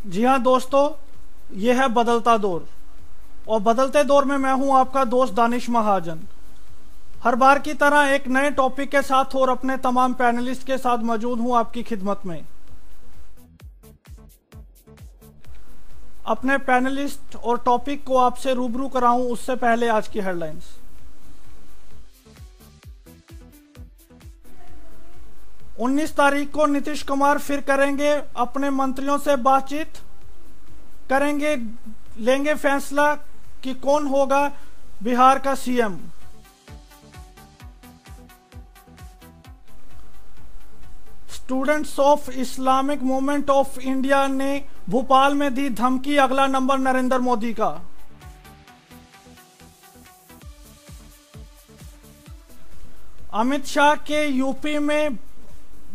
जी हाँ दोस्तों, ये है बदलता दौर और बदलते दौर में मैं हूं आपका दोस्त दानिश महाजन। हर बार की तरह एक नए टॉपिक के साथ और अपने तमाम पैनलिस्ट के साथ मौजूद हूं आपकी खिदमत में। अपने पैनलिस्ट और टॉपिक को आपसे रूबरू कराऊं उससे पहले आज की हेडलाइंस। 19 तारीख को नीतीश कुमार फिर करेंगे अपने मंत्रियों से बातचीत, लेंगे फैसला कि कौन होगा बिहार का CM. Students of Islamic movement of India ने भोपाल में दी धमकी, अगला नंबर नरेंद्र मोदी का। अमित शाह के यूपी में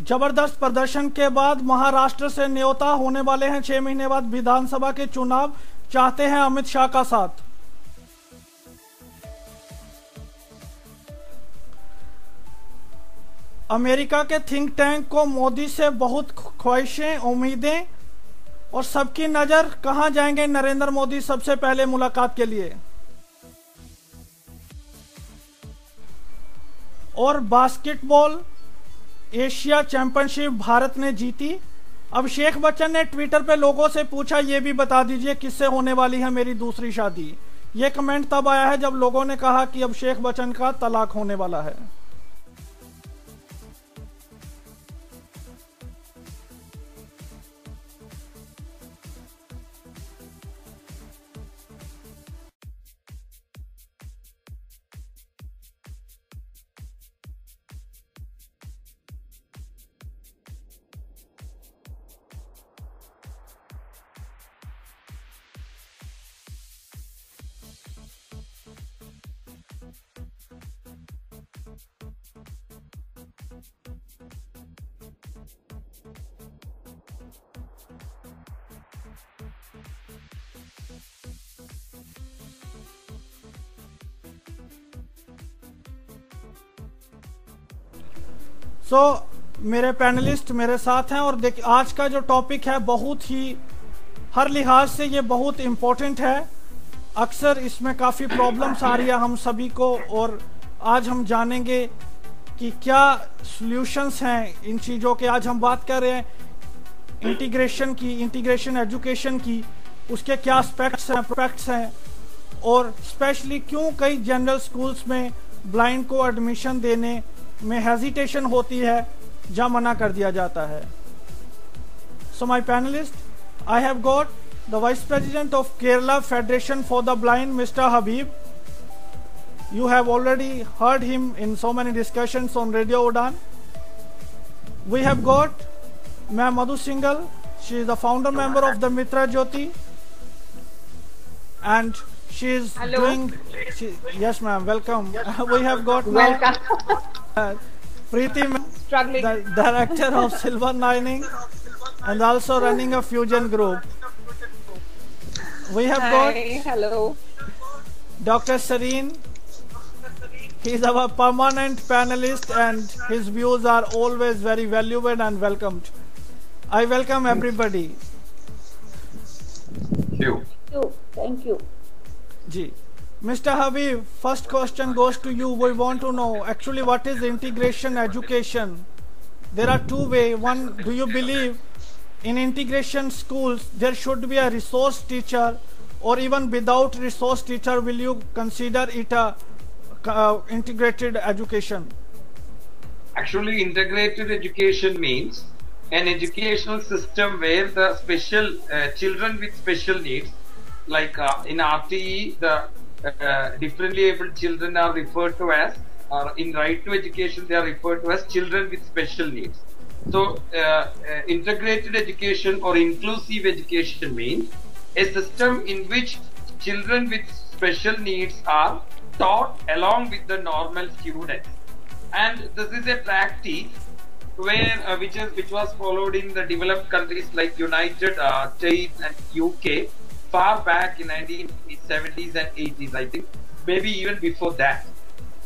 जबरदस्त प्रदर्शन के बाद महाराष्ट्र से न्योता होने वाले हैं 6 महीने बाद विधानसभा के चुनाव, चाहते हैं अमित शाह का साथ। अमेरिका के थिंक टैंक को मोदी से बहुत ख्वाहिशें, उम्मीदें और सबकी नजर कहां जाएंगे नरेंद्र मोदी सबसे पहले मुलाकात के लिए। और बास्केटबॉल एशिया चैंपियनशिप भारत ने जीती। अभिषेक बच्चन ने ट्विटर पे लोगों से पूछा, ये भी बता दीजिए किससे होने वाली है मेरी दूसरी शादी। ये कमेंट तब आया है जब लोगों ने कहा कि अभिषेक बच्चन का तलाक होने वाला है। मेरे पैनलिस्ट मेरे साथ हैं और देखिए आज का जो टॉपिक है बहुत ही हर लिहाज से ये बहुत इम्पोर्टेंट है। अक्सर इसमें काफ़ी प्रॉब्लम्स आ रही है हम सभी को, और आज हम जानेंगे कि क्या सॉल्यूशंस हैं इन चीज़ों के। आज हम बात कर रहे हैं इंटीग्रेशन एजुकेशन की, उसके क्या एस्पेक्ट्स हैं और स्पेशली क्यों कई जनरल स्कूल्स में ब्लाइंड को एडमिशन देने में हेजिटेशन होती है जहां मना कर दिया जाता है। So my panelist, I have got the vice president of Kerala federation for the blind, mister Habib. You have already heard him in so many discussions on Radio Udan. We have got Ma'am Madhu Singhal. She is the founder member of the Mitra Jyoti, and she is yes ma'am, welcome. We have got Preeti, the director of Silver Lining and also running a fusion group. We have got Dr. Sareen. He is our permanent panelist and his views are always very valuable and welcomed. I welcome everybody. Thank you. Ji. Mr. Habib, first question goes to you. We want to know actually what is integration education. There are two ways. One, do you believe in integration schools there should be a resource teacher, or even without resource teacher will you consider it a integrated education? Actually, integrated education means an educational system where the special children with special needs, like in RTE, the differently able children are referred to as, or in right to education, they are referred to as children with special needs. So, integrated education or inclusive education means a system in which children with special needs are taught along with the normal students, and this is a practice where which was followed in the developed countries like United States and UK far back in 1970s and 80s, I think, maybe even before that.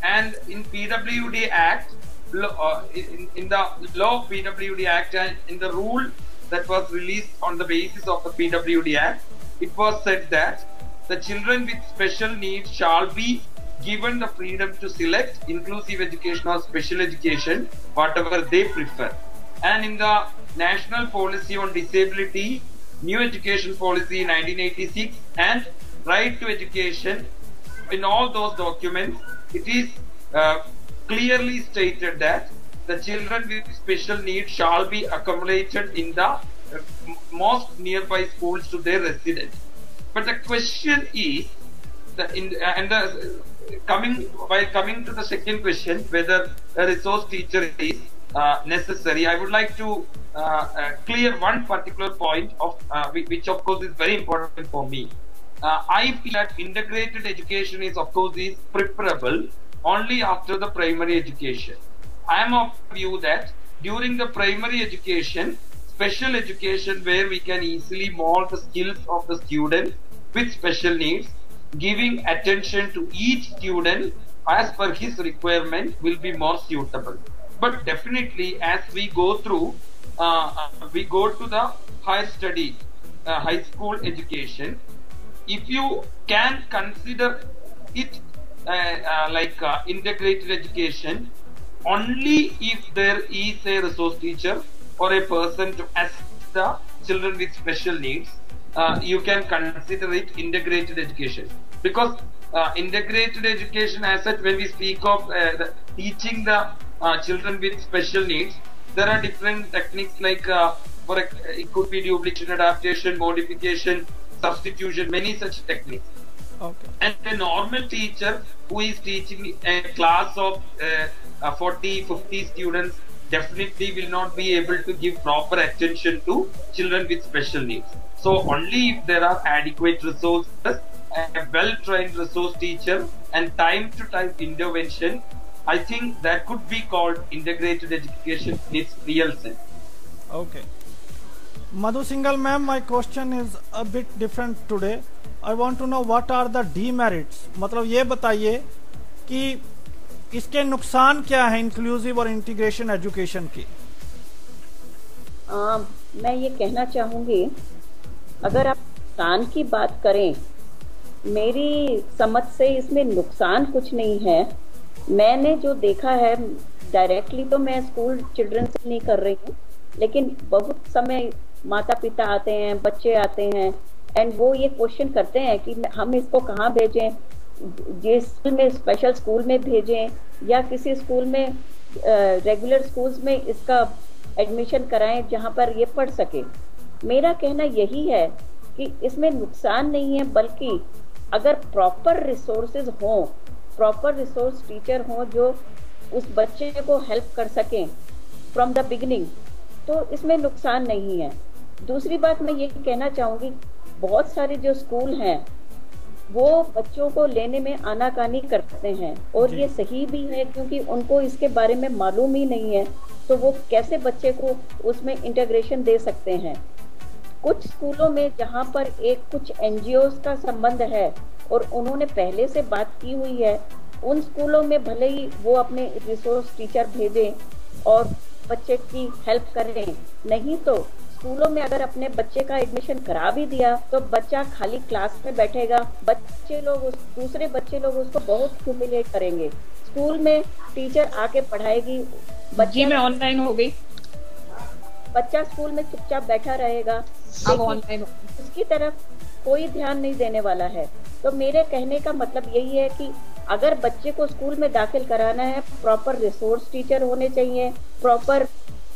And in PWD Act, in the law of PWD Act and in the rule that was released on the basis of the PWD Act, it was said that the children with special needs shall be given the freedom to select inclusive education or special education, whatever they prefer. And in the National Policy on Disability, New Education Policy 1986 and Right to Education, in all those documents, it is clearly stated that the children with special needs shall be accommodated in the most nearby schools to their residence. But the question is, while coming to the second question, whether a resource teacher is necessary, I would like to clear one particular point of which of course is very important for me. I feel that integrated education is preferable only after the primary education. I am of the view that during the primary education, special education where we can easily mold the skills of the student with special needs, giving attention to each student as per his requirement will be more suitable. But definitely as we go through, we go to the higher study, high school education, if you can consider it like integrated education, only if there is a resource teacher or a person to assist the children with special needs, you can consider it integrated education. Because integrated education, as such, when we speak of teaching the children with special needs, there are different techniques like it could be duplication, adaptation, modification, substitution, many such techniques. Okay. And a normal teacher who is teaching a class of 40, 50 students definitely will not be able to give proper attention to children with special needs. So only if there are adequate resources, a well-trained resource teacher and time-to-time intervention, I think that could be called integrated education in its real sense. Okay. Madhu Singhal ma'am, my question is a bit different today. I want to know what are the demerits. मतलब ये बताइए कि इसके नुकसान क्या है inclusive और integration education की? मैं ये कहना चाहूंगी, अगर आप नुकसान की बात करें, मेरी समझ से इसमें नुकसान कुछ नहीं है। मैंने जो देखा है, डायरेक्टली तो मैं स्कूल चिल्ड्रन से नहीं कर रही हूँ, लेकिन बहुत समय माता पिता आते हैं, बच्चे आते हैं एंड वो ये क्वेश्चन करते हैं कि हम इसको कहाँ भेजें, जिस स्कूल में स्पेशल स्कूल में भेजें या किसी स्कूल में रेगुलर स्कूल्स में इसका एडमिशन कराएं जहाँ पर ये पढ़ सके। मेरा कहना यही है कि इसमें नुकसान नहीं है, बल्कि अगर प्रॉपर रिसोर्सेज हों, प्रॉपर रिसोर्स टीचर हों जो उस बच्चे को हेल्प कर सकें फ्रॉम द बिगिनिंग, तो इसमें नुकसान नहीं है। दूसरी बात मैं ये कहना चाहूँगी, बहुत सारे जो स्कूल हैं वो बच्चों को लेने में आनाकानी करते हैं और ये सही भी है, क्योंकि उनको इसके बारे में मालूम ही नहीं है, तो वो कैसे बच्चे को उसमें इंटीग्रेशन दे सकते हैं। कुछ स्कूलों में जहाँ पर कुछ एनजीओज का संबंध है और उन्होंने पहले से बात की हुई है, उन स्कूलों में भले ही वो अपने रिसोर्स टीचर भेजें और बच्चे की हेल्प करें, नहीं तो स्कूलों में अगर अपने बच्चे का एडमिशन करा भी दिया तो बच्चा खाली क्लास में बैठेगा, दूसरे बच्चे लोग उसको बहुत ह्यूमिलेट करेंगे। स्कूल में टीचर आके पढ़ाएगी, बच्ची में ऑनलाइन हो गई, बच्चा स्कूल में चुपचाप बैठा रहेगा, अब ऑनलाइन उसकी तरफ कोई ध्यान नहीं देने वाला है। तो मेरे कहने का मतलब यही है कि अगर बच्चे को स्कूल में दाखिल कराना है, प्रॉपर रिसोर्स टीचर होने चाहिए, प्रॉपर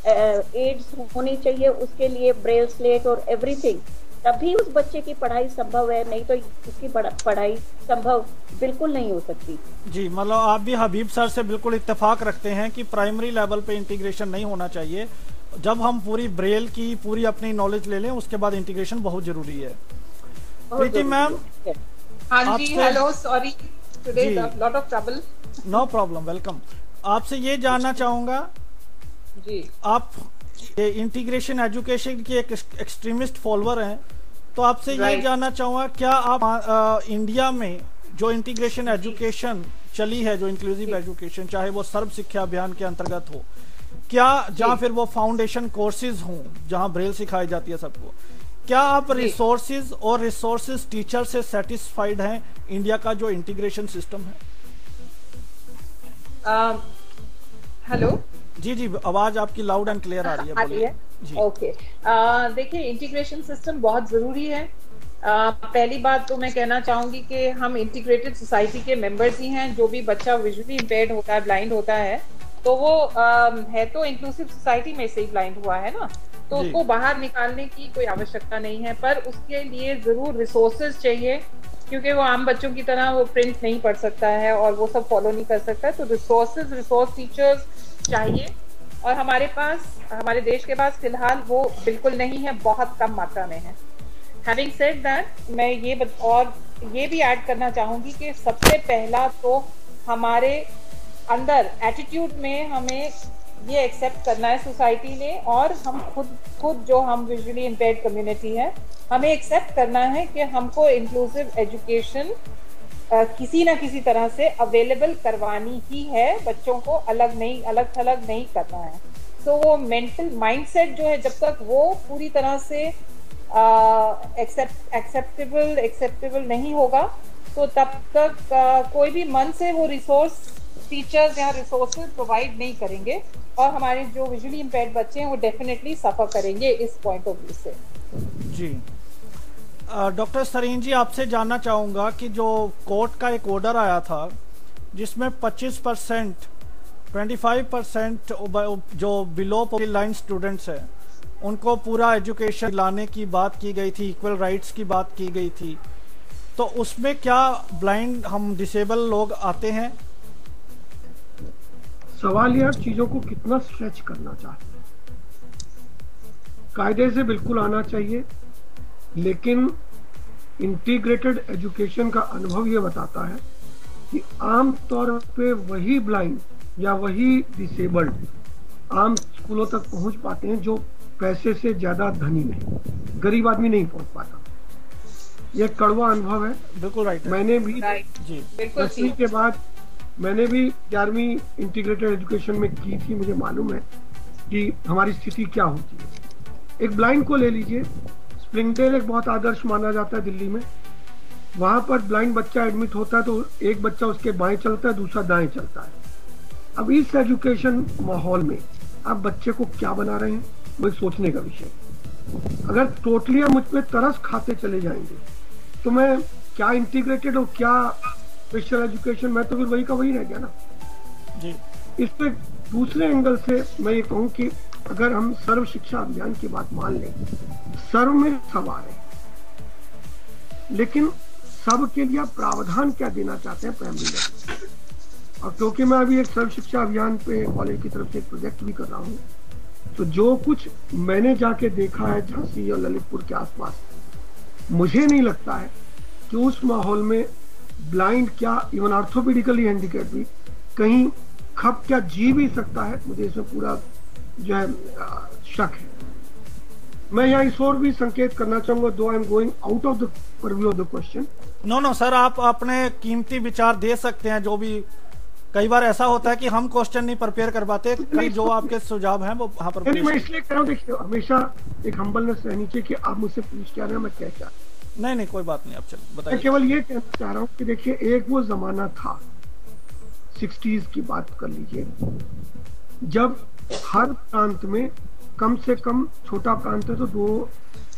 एड्स होनी चाहिए, उसके लिए ब्रेल स्लेट और एवरीथिंग, तभी उस बच्चे की पढ़ाई संभव है, नहीं तो उसकी पढ़ाई संभव बिल्कुल नहीं हो सकती। जी, मतलब आप भी हबीब सर से बिल्कुल इत्तेफाक रखते हैं कि प्राइमरी लेवल पे इंटीग्रेशन नहीं होना चाहिए। जब हम पूरी ब्रेल की पूरी अपनी नॉलेज ले लें, उसके बाद इंटीग्रेशन बहुत जरूरी है। प्रीति मैम, हाँ जी, hello, sorry today lot of trouble. No problem, welcome. आपसे ये जानना चाहूंगा जी, आप इंटीग्रेशन एजुकेशन की एक एक्सट्रीमिस्ट फॉलोअर हैं, तो आपसे ये जानना चाहूंगा, क्या आप इंडिया में जो इंटीग्रेशन एजुकेशन चली है, जो इंक्लूसिव एजुकेशन, चाहे वो सर्व शिक्षा अभियान के अंतर्गत हो, क्या जहाँ फिर वो फाउंडेशन कोर्सेज हों जहाँ ब्रेल सिखाई जाती है सबको, क्या आप रिसोर्सेज टीचर से सेटिस्फाइड हैं इंडिया का जो इंटीग्रेशन सिस्टम है? हेलो जी जी, आवाज आपकी लाउड एंड क्लियर आ रही है, बोलिए जी। ओके, देखिए इंटीग्रेशन सिस्टम बहुत जरूरी है। पहली बात तो मैं कहना चाहूंगी कि हम इंटीग्रेटेड सोसाइटी के मेंबर्स ही हैं। जो भी बच्चा विजुअली इम्पेयर्ड होता है, ब्लाइंड होता है, तो वो है तो इंक्लूसिव सोसाइटी में से ही ब्लाइंड हुआ है ना, तो उसको बाहर निकालने की कोई आवश्यकता नहीं है। पर उसके लिए जरूर रिसोर्सेज चाहिए, क्योंकि वो आम बच्चों की तरह वो प्रिंट नहीं पढ़ सकता है और वो सब फॉलो नहीं कर सकता है। तो रिसोर्स टीचर्स चाहिए, और हमारे देश के पास फिलहाल वो बिल्कुल नहीं है, बहुत कम मात्रा में है। हैविंग सेड दैट, मैं ये भी ऐड करना चाहूंगी कि सबसे पहला तो हमारे अंदर एटीट्यूड में हमें ये एक्सेप्ट करना है सोसाइटी ने, और हम खुद जो हम विजुअली इम्पेयर्ड कम्युनिटी है, हमें एक्सेप्ट करना है कि हमको इंक्लूसिव एजुकेशन किसी ना किसी तरह से अवेलेबल करवानी ही है। बच्चों को अलग थलग नहीं करना है। तो वो मेंटल माइंडसेट जो है, जब तक वो पूरी तरह से एक्सेप्टेबल नहीं होगा, तो तब तक कोई भी मन से वो रिसोर्स टीचर्स या रिसोर्सेज प्रोवाइड नहीं करेंगे, और हमारे जो विजुअली इम्पेयर्ड बच्चे हैं वो डेफिनेटली सफर करेंगे इस पॉइंट ऑफ व्यू से। जी डॉक्टर सरीन जी, आपसे जानना चाहूँगा कि जो कोर्ट का एक ऑर्डर आया था जिसमें 25% 25% जो बिलो पॉवर्टी लाइन स्टूडेंट्स हैं उनको पूरा एजुकेशन लाने की बात की गई थी, इक्वल राइट्स की बात की गई थी, तो उसमें क्या ब्लाइंड हम डिसेबल लोग आते हैं? सवाल यार चीजों को कितना स्ट्रेच करना चाहते हैं। कायदे से बिल्कुल आना चाहिए, लेकिन इंटीग्रेटेड एजुकेशन का अनुभव ये बताता है कि आम तौर पे वही ब्लाइंड या वही डिसेबल्ड आम स्कूलों तक पहुंच पाते हैं जो पैसे से ज्यादा धनी नहीं, गरीब आदमी नहीं पहुंच पाता। ये कड़वा अनुभव है। बिल्कुल राइट। मैंने भी 10वीं के बाद मैंने भी 11वीं इंटीग्रेटेड एजुकेशन में की थी। मुझे मालूम है कि हमारी स्थिति क्या होती है। एक ब्लाइंड को ले लीजिए, स्प्रिंगडेल एक बहुत आदर्श माना जाता है दिल्ली में। वहां पर ब्लाइंड बच्चा एडमिट होता है तो एक बच्चा उसके बाएं चलता है, दूसरा दाएं चलता है। अब इस एजुकेशन माहौल में आप बच्चे को क्या बना रहे हैं, वो सोचने का विषय। अगर टोटली हम मुझ पे तरस खाते चले जाएंगे तो मैं क्या इंटीग्रेटेड और क्या स्पेशल एजुकेशन, मैं तो फिर वही का वही रह गया ना जी। इस पे दूसरे एंगल से मैं ये कहूँ कि अगर हम सर्व शिक्षा अभियान की बात मान लें, सर्व में सब आ रहे हैं, लेकिन सब के लिए प्रावधान क्या देना चाहते हैं प्राइमरी लेवल। और क्योंकि मैं अभी एक सर्व शिक्षा अभियान पे कॉलेज की तरफ से एक प्रोजेक्ट भी कर रहा हूँ, तो जो कुछ मैंने जाके देखा है झांसी और ललितपुर के आसपास, मुझे नहीं लगता है कि उस माहौल में ब्लाइंड क्या इवन ऑर्थोपेडिकली हैंडीकैप भी कहीं खप क्या जी भी सकता है। मुझे इसमें पूरा जो है शक है। मैं यहाँ इस और भी संकेत करना चाहूंगा, though I am going out of the purview of the question. No sir, आप अपने कीमती विचार दे सकते हैं। जो भी कई बार ऐसा होता है कि हम क्वेश्चन नहीं प्रिपेयर कर पाते, कई जो आपके सुझाव हैं वो वहाँ पर। मैं इसलिए कह रहा हूँ, देखिए हमेशा एक हम्बलनेस रहनी चाहिए कि आप मुझसे पूछ क्या रहे हैं, मैं क्या क्या। नहीं कोई बात नहीं, आप चलो बताइए। मैं केवल ये कहना चाह रहा हूँ कि देखिए, एक वो जमाना था 60s की बात कर लीजिए, जब हर प्रांत में कम से कम, छोटा प्रांत है तो 2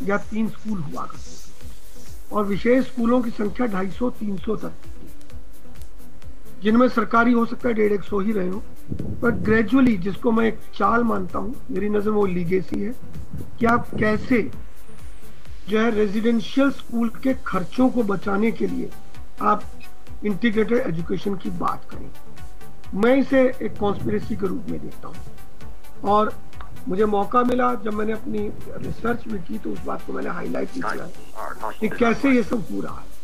या 3 स्कूल हुआ करते थे, और विशेष स्कूलों की संख्या 250-300 तक थी, जिनमें सरकारी हो सकता है 150 ही रहे हो। पर ग्रेजुअली, जिसको मैं एक चाल मानता हूँ, मेरी नजर में वो लीगेसी है कि आप कैसे जो है रेजिडेंशियल स्कूल के खर्चों को बचाने के लिए आप इंटीग्रेटेड एजुकेशन की बात करें। मैं इसे एक कॉन्स्पिरेसी के रूप में देखता हूँ, और मुझे मौका मिला जब मैंने अपनी रिसर्च भी की तो उस बात को मैंने हाईलाइट किया कि कैसे ये सब हो रहा है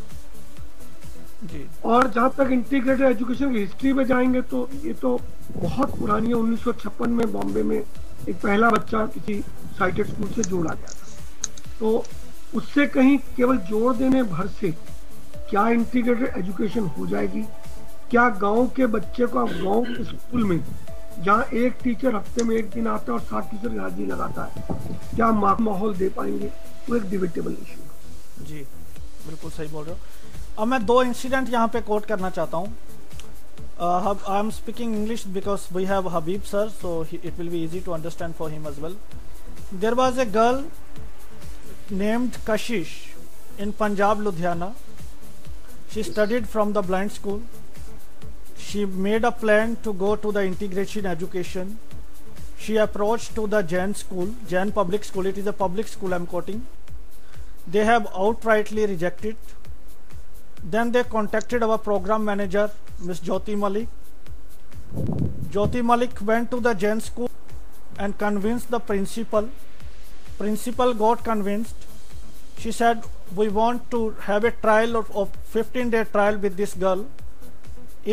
जी। और जहां तक इंटीग्रेटेड एजुकेशन की हिस्ट्री में जाएंगे तो ये तो बहुत पुरानी है। 1956 में बॉम्बे में एक पहला बच्चा किसी साइटेड स्कूल से जोड़ा गया था। तो उससे कहीं केवल जोड़ देने भर से क्या इंटीग्रेटेड एजुकेशन हो जाएगी? क्या गांव के बच्चे को आप गांव के स्कूल में जहाँ एक टीचर हफ्ते में एक दिन आता है और 7 टीचर हाजिरी लगाता है, क्या माहौल दे पाएंगे? वो एक डिबेटेबल इशू। जी बिल्कुल सही बोल रहे हो। अब मैं 2 इंसिडेंट यहाँ पे कोट करना चाहता हूँ। I am speaking English because we have Habib sir, so it will be easy to understand for him as well. There was a girl named Kashish in Punjab, Ludhiana. She studied from the blind school. She made a plan to go to the integration education. She approached to the Jain school, Jain public school. It is a public school I'm quoting. They have outrightly rejected. Then they contacted our program manager, Miss Jyoti Malik. Jyoti Malik went to the Jain school and convinced the principal. Principal got convinced. She said, we want to have a trial of 15-day trial with this girl.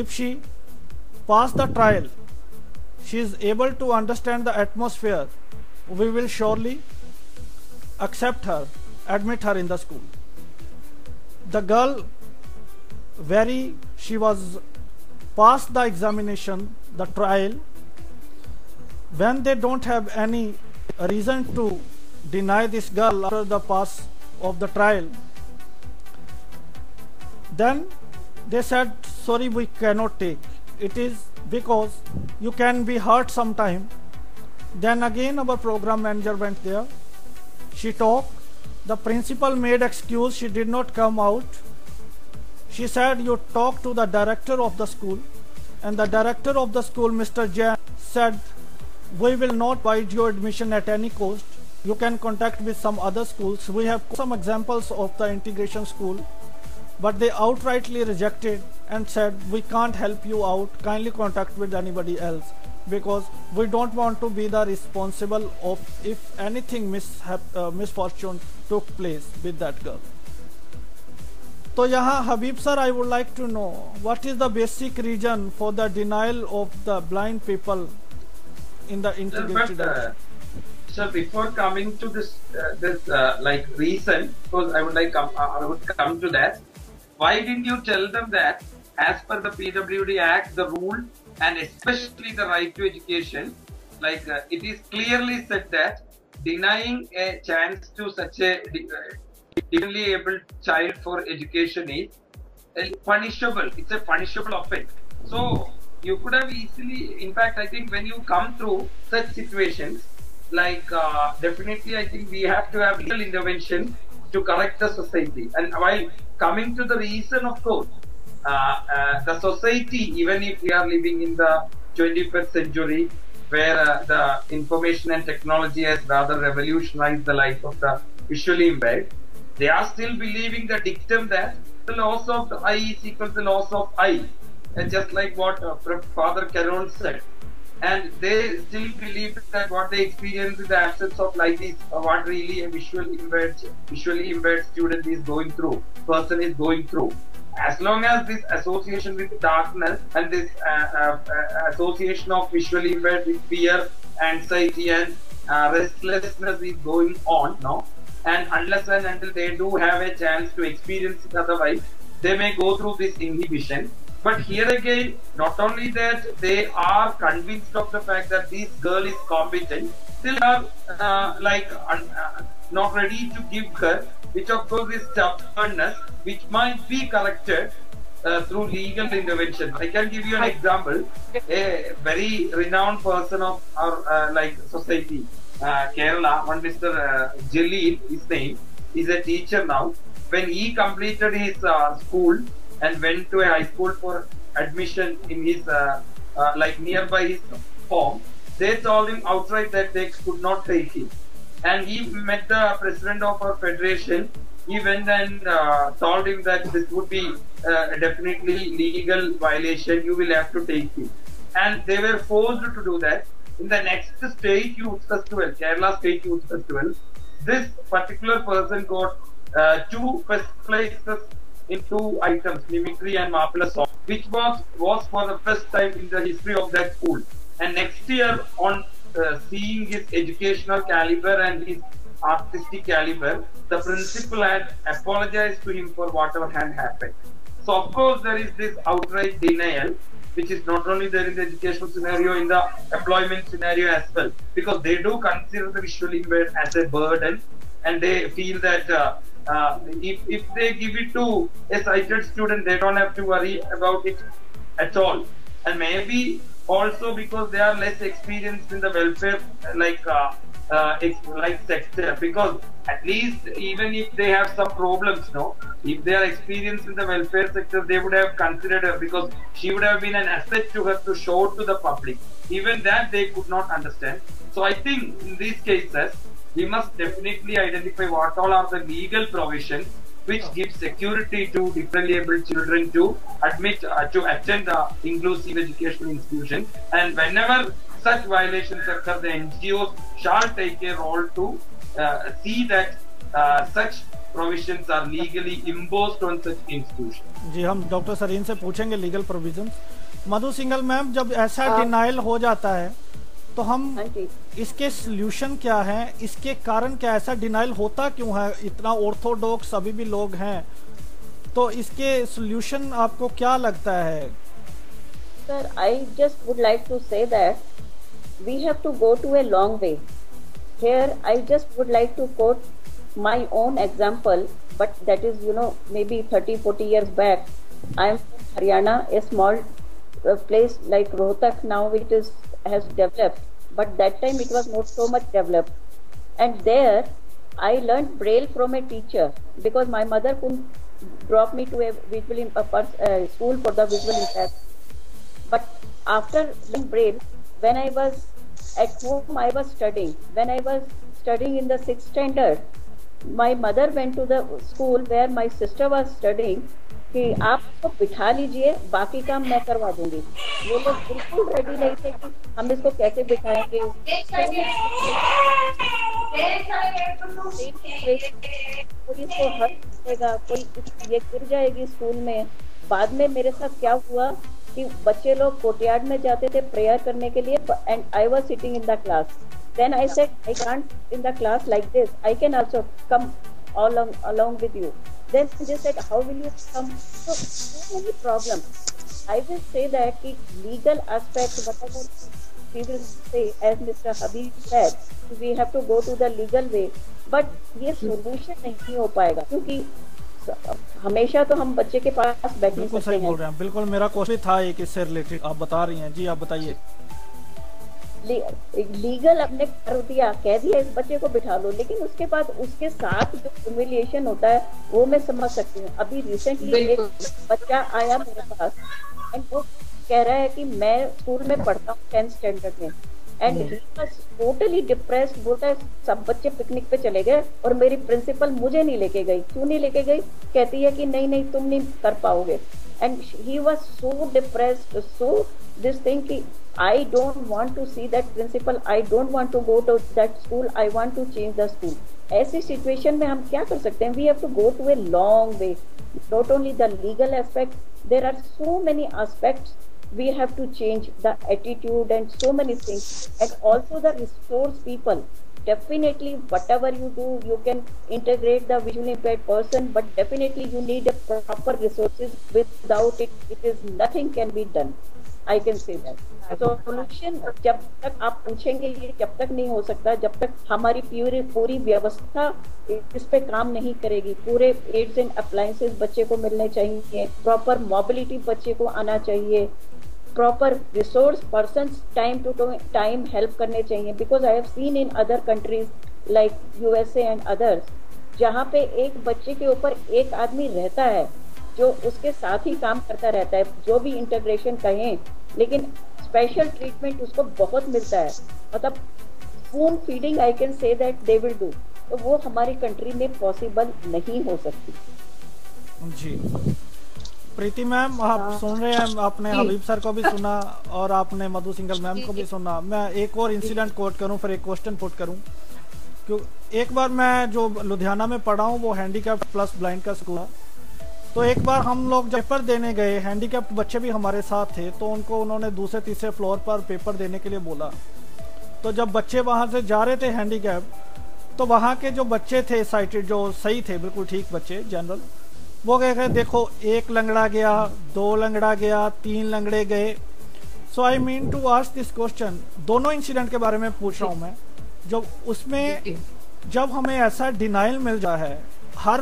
If she pass the trial, she is able to understand the atmosphere, we will surely accept her, admit her in the school. The girl she was passed the examination, the trial. When they don't have any reason to deny this girl after the pass of the trial, then they said, sorry, we cannot take. It is because you can be hurt sometime. Then again our program manager went there. She talked. The principal made excuse. She did not come out. She said, you talk to the director of the school. And the director of the school, Mr. Jain, said, we will not provide your admission at any cost. You can contact with some other schools. We have some examples of the integration school, but they outrightly rejected and said, we can't help you out, kindly contact with anybody else, because we don't want to be the responsible of if anything misfortune took place with that girl. तो यहाँ हबीब sir, I would like to know what is the basic reason for the denial of the blind people in the integrated education? So before coming to this like reason, because I would come to that. Why didn't you tell them that as per the PWD Act, the rule and especially the right to education, like it is clearly said that denying a chance to such a differently able child for education is punishable. It's a punishable offense. So you could have easily, in fact, I think when you come through such situations, like definitely I think we have to have legal intervention to correct the society. And while coming to the reason, of course, the society, even if we are living in the 21st century, where the information and technology has rather revolutionized the life of the visually impaired, they are still believing the dictum that the loss of the eye is equal to the loss of eye, and just like what Father Carroll said. And they still believe that what they experience in the absence of light is what really a visually impaired student is going through, person is going through. As long as this association with darkness and this association of visually impaired with fear, anxiety and restlessness is going on, no? And unless and until they do have a chance to experience it otherwise, they may go through this inhibition. But here again, not only that they are convinced of the fact that this girl is competent, still are not ready to give her, which of course is stubbornnness, which might be corrected through legal intervention. I can give you an example. A very renowned person of our society, Kerala, one Mr. Jaleel, his name, is a teacher now. When he completed his school and went to a high school for admission in his nearby his home, they told him outright that they could not take him. And he met the president of our federation. He went and told him that this would be definitely legal violation. You will have to take him. And they were forced to do that. In the next state youth festival, Kerala State Youth Festival, this particular person got 2 first places in 2 items, mimicry and marvelous song, which was for the first time in the history of that school. And next year, on seeing his educational caliber and his artistic caliber, the principal had apologized to him for whatever had happened. So of course there is this outright denial, which is not only there in the educational scenario, in the employment scenario as well, because they do consider the visually impaired as a burden, and they feel that if they give it to a sighted student, they don't have to worry about it at all. And maybe also because they are less experienced in the welfare like sector, because at least even if they have some problems, if they are experienced in the welfare sector, they would have considered her, because she would have been an asset to her to show to the public. Even that they could not understand. So I think in these cases we must definitely identify what all are the legal provisions which give security to differently able children to attend the inclusive educational institution. And whenever such violations occur, the NGOs shall take a role to see that such provisions are legally imposed on such institutions. जी, हम doctor Sarin से पूछेंगे legal provisions. मधु Singhal ma'am, जब ऐसा denial हो जाता है तो हम इसके सॉल्यूशन क्या है, इसके कारण क्या, ऐसा डिनाइल होता क्यों है, इतना ऑर्थोडॉक्स अभी भी लोग हैं, तो इसके सॉल्यूशन आपको क्या लगता है? Sir, I just would like to say that we have to go to a long way. Here I just would like to quote my own example, but that is, maybe 30-40 years back. I am from Haryana, a small place like Rohtak. Now it has developed, but that time it was not so much developed. And there I learned Braille from a teacher, because my mother couldn't drop me to a school for the visual impaired. But after learning Braille, when I was at home, I was studying. When I was studying in the 6th standard, my mother went to the school where my sister was studying कि आप इसको बिठा लीजिए, बाकी काम मैं करवा दूंगी। वो लोग बिल्कुल रेडी नहीं थे कि हम इसको कैसे बिठाएंगे। कोई इसको हर देगा, कोई ये गिर जाएगी स्कूल में। बाद में मेरे साथ क्या हुआ कि बच्चे लोग कोर्टयार्ड में जाते थे प्रेयर करने के लिए, and I was sitting in the class. Then I said I can't in the class like this, I can also come along with you. Then they said, how will you come? So many problems. I will say that the legal aspect, whatever we will say, as Mr. Habib said, we have to go to the legal way. But ये solution नहीं हो पाएगा, क्योंकि हमेशा तो हम बच्चे के पास बैठ नहीं सकते हैं। बोल रहे हैं, बिल्कुल मेरा क्वेश्चन था एक इससे रिलेटेड, आप बता रही हैं। जी आप बताइए। लीगल आपने कर दिया, कह दिया इस बच्चे को बिठा लो, लेकिन उसके बाद उसके साथ जो ह्यूमिलिएशन होता है वो मैं समझ सकती हूँ। अभी रिसेंटली एक बच्चा आया मेरे पास एंड वो कह रहा है कि मैं स्कूल में पढ़ता हूँ 10th स्टैंडर्ड में, and he was totally depressed. बोलता है सब बच्चे पिकनिक पे चले गए और मेरी प्रिंसिपल मुझे नहीं लेके गई। क्यों नहीं लेके गई? कहती है कि नहीं नहीं तुम नहीं कर पाओगे। And he was so depressed, so this thing कि I don't want to see that principal, I don't want to go to that school, I want to change the school. ऐसी सिचुएशन में हम क्या कर सकते हैं? We have to go to a long way. Not only the legal aspect, there are so many aspects. We have to change the attitude and so many things, and also the resource people. Definitely, whatever you do, you can integrate the visually impaired person, but definitely you need a proper resources. Without it, it is nothing can be done. I can say that. Solution जब तक आप पूछेंगे ये जब तक नहीं हो सकता, जब तक हमारी पूरी व्यवस्था इस पे काम नहीं करेगी। पूरे एड्स एंड अप्लायंसेस बच्चे को मिलने चाहिए, प्रॉपर मोबिलिटी बच्चे को आना चाहिए, proper resource persons time to time help करने चाहिए। Because I have seen in other countries like USA and others, जहाँ पे एक बच्चे के ऊपर एक आदमी रहता है जो उसके साथ ही काम करता रहता है, जो भी इंटीग्रेशन कहें, लेकिन स्पेशल ट्रीटमेंट उसको बहुत मिलता है। मतलब spoon feeding I can say that they will do, तो वो हमारी कंट्री में पॉसिबल नहीं हो सकती। जी प्रीति मैम, आप सुन रहे हैं, आपने हबीब सर को भी सुना और आपने मधु सिंघल मैम को भी सुना। मैं एक और इंसिडेंट कोट करूं, फिर एक क्वेश्चन पुट करूं। क्यों एक बार मैं जो लुधियाना में पढ़ा हूं वो हैंडीकैप्ड प्लस ब्लाइंड का स्कूल है, तो एक बार हम लोग जब पेपर देने गए, हैंडीकैप्ड बच्चे भी हमारे साथ थे, तो उनको उन्होंने दूसरे तीसरे फ्लोर पर पेपर देने के लिए बोला। तो जब बच्चे वहां से जा रहे थे हैंडीकैप्ड, तो वहां के जो बच्चे थे साइटेड, जो सही थे, बिल्कुल ठीक बच्चे जनरल, वो कह रहे देखो एक लंगड़ा गया, 2 लंगड़ा गया, 3 लंगड़े गए, so I mean to ask this question, दोनों इंसिडेंट के बारे में पूछ रहा हूँ मैं। जब उसमें जब हमें ऐसा डिनाइल मिल जाता है, हर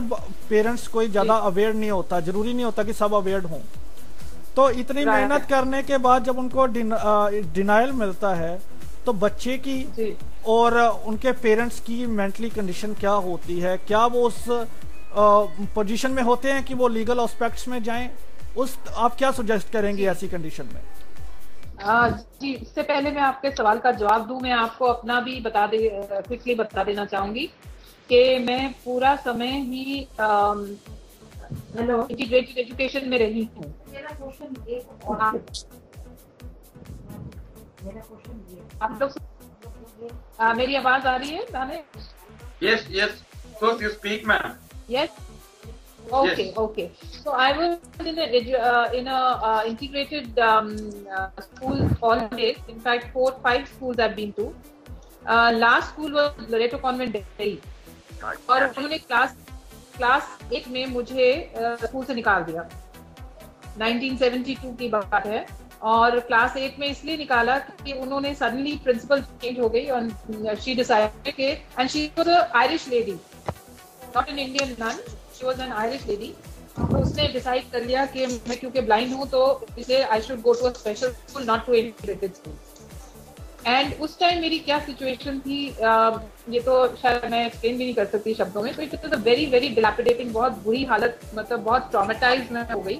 पेरेंट्स कोई ज्यादा अवेयर नहीं होता, जरूरी नहीं होता कि सब अवेयर हों, तो इतनी मेहनत करने के बाद जब उनको डिनाइल मिलता है तो बच्चे की और उनके पेरेंट्स की मेंटली कंडीशन क्या होती है? क्या वो उस पोजीशन में होते हैं कि वो लीगल एस्पेक्ट्स में जाएं? आप क्या सजेस्ट करेंगे ऐसी कंडीशन में? जी, इससे पहले मैं आपके सवाल का जवाब दूं, मैं आपको अपना भी क्विकली बता देना चाहूंगी कि मैं पूरा समय ही इंटीग्रेटेड एजुकेशन में रही हूँ। आप लोग मेरी आवाज आ रही है दाने? Yes, yes. So you speak, ma'am. Yes. Okay, yes. Okay. So I was in a integrated school always. In fact, 4-5 schools I've been to. Last school was Loreto Convent, Delhi. और उन्होंने क्लास 1 में मुझे school से निकाल दिया। 1972 की बात है, और क्लास 8 में इसलिए निकाला कि उन्होंने सडनली प्रिंसिपल चेंज हो गई और शी डिसाइडेड के, and she was a Irish lady, not an Indian nun, she was an Irish lady. तो उसने डिसाइड कर लिया कि मैं क्योंकि ब्लाइंड हूँ तो इसलिए I should go to a special school, not to integrated school. And उस टाइम मेरी क्या सिचुएशन थी, ये तो शायद मैं एक्सप्लेन भी नहीं कर सकती शब्दों में। तो it was a very very dilapidating, बहुत बुरी हालत, मतलब बहुत ट्रॉमेटाइज मैं हो गई।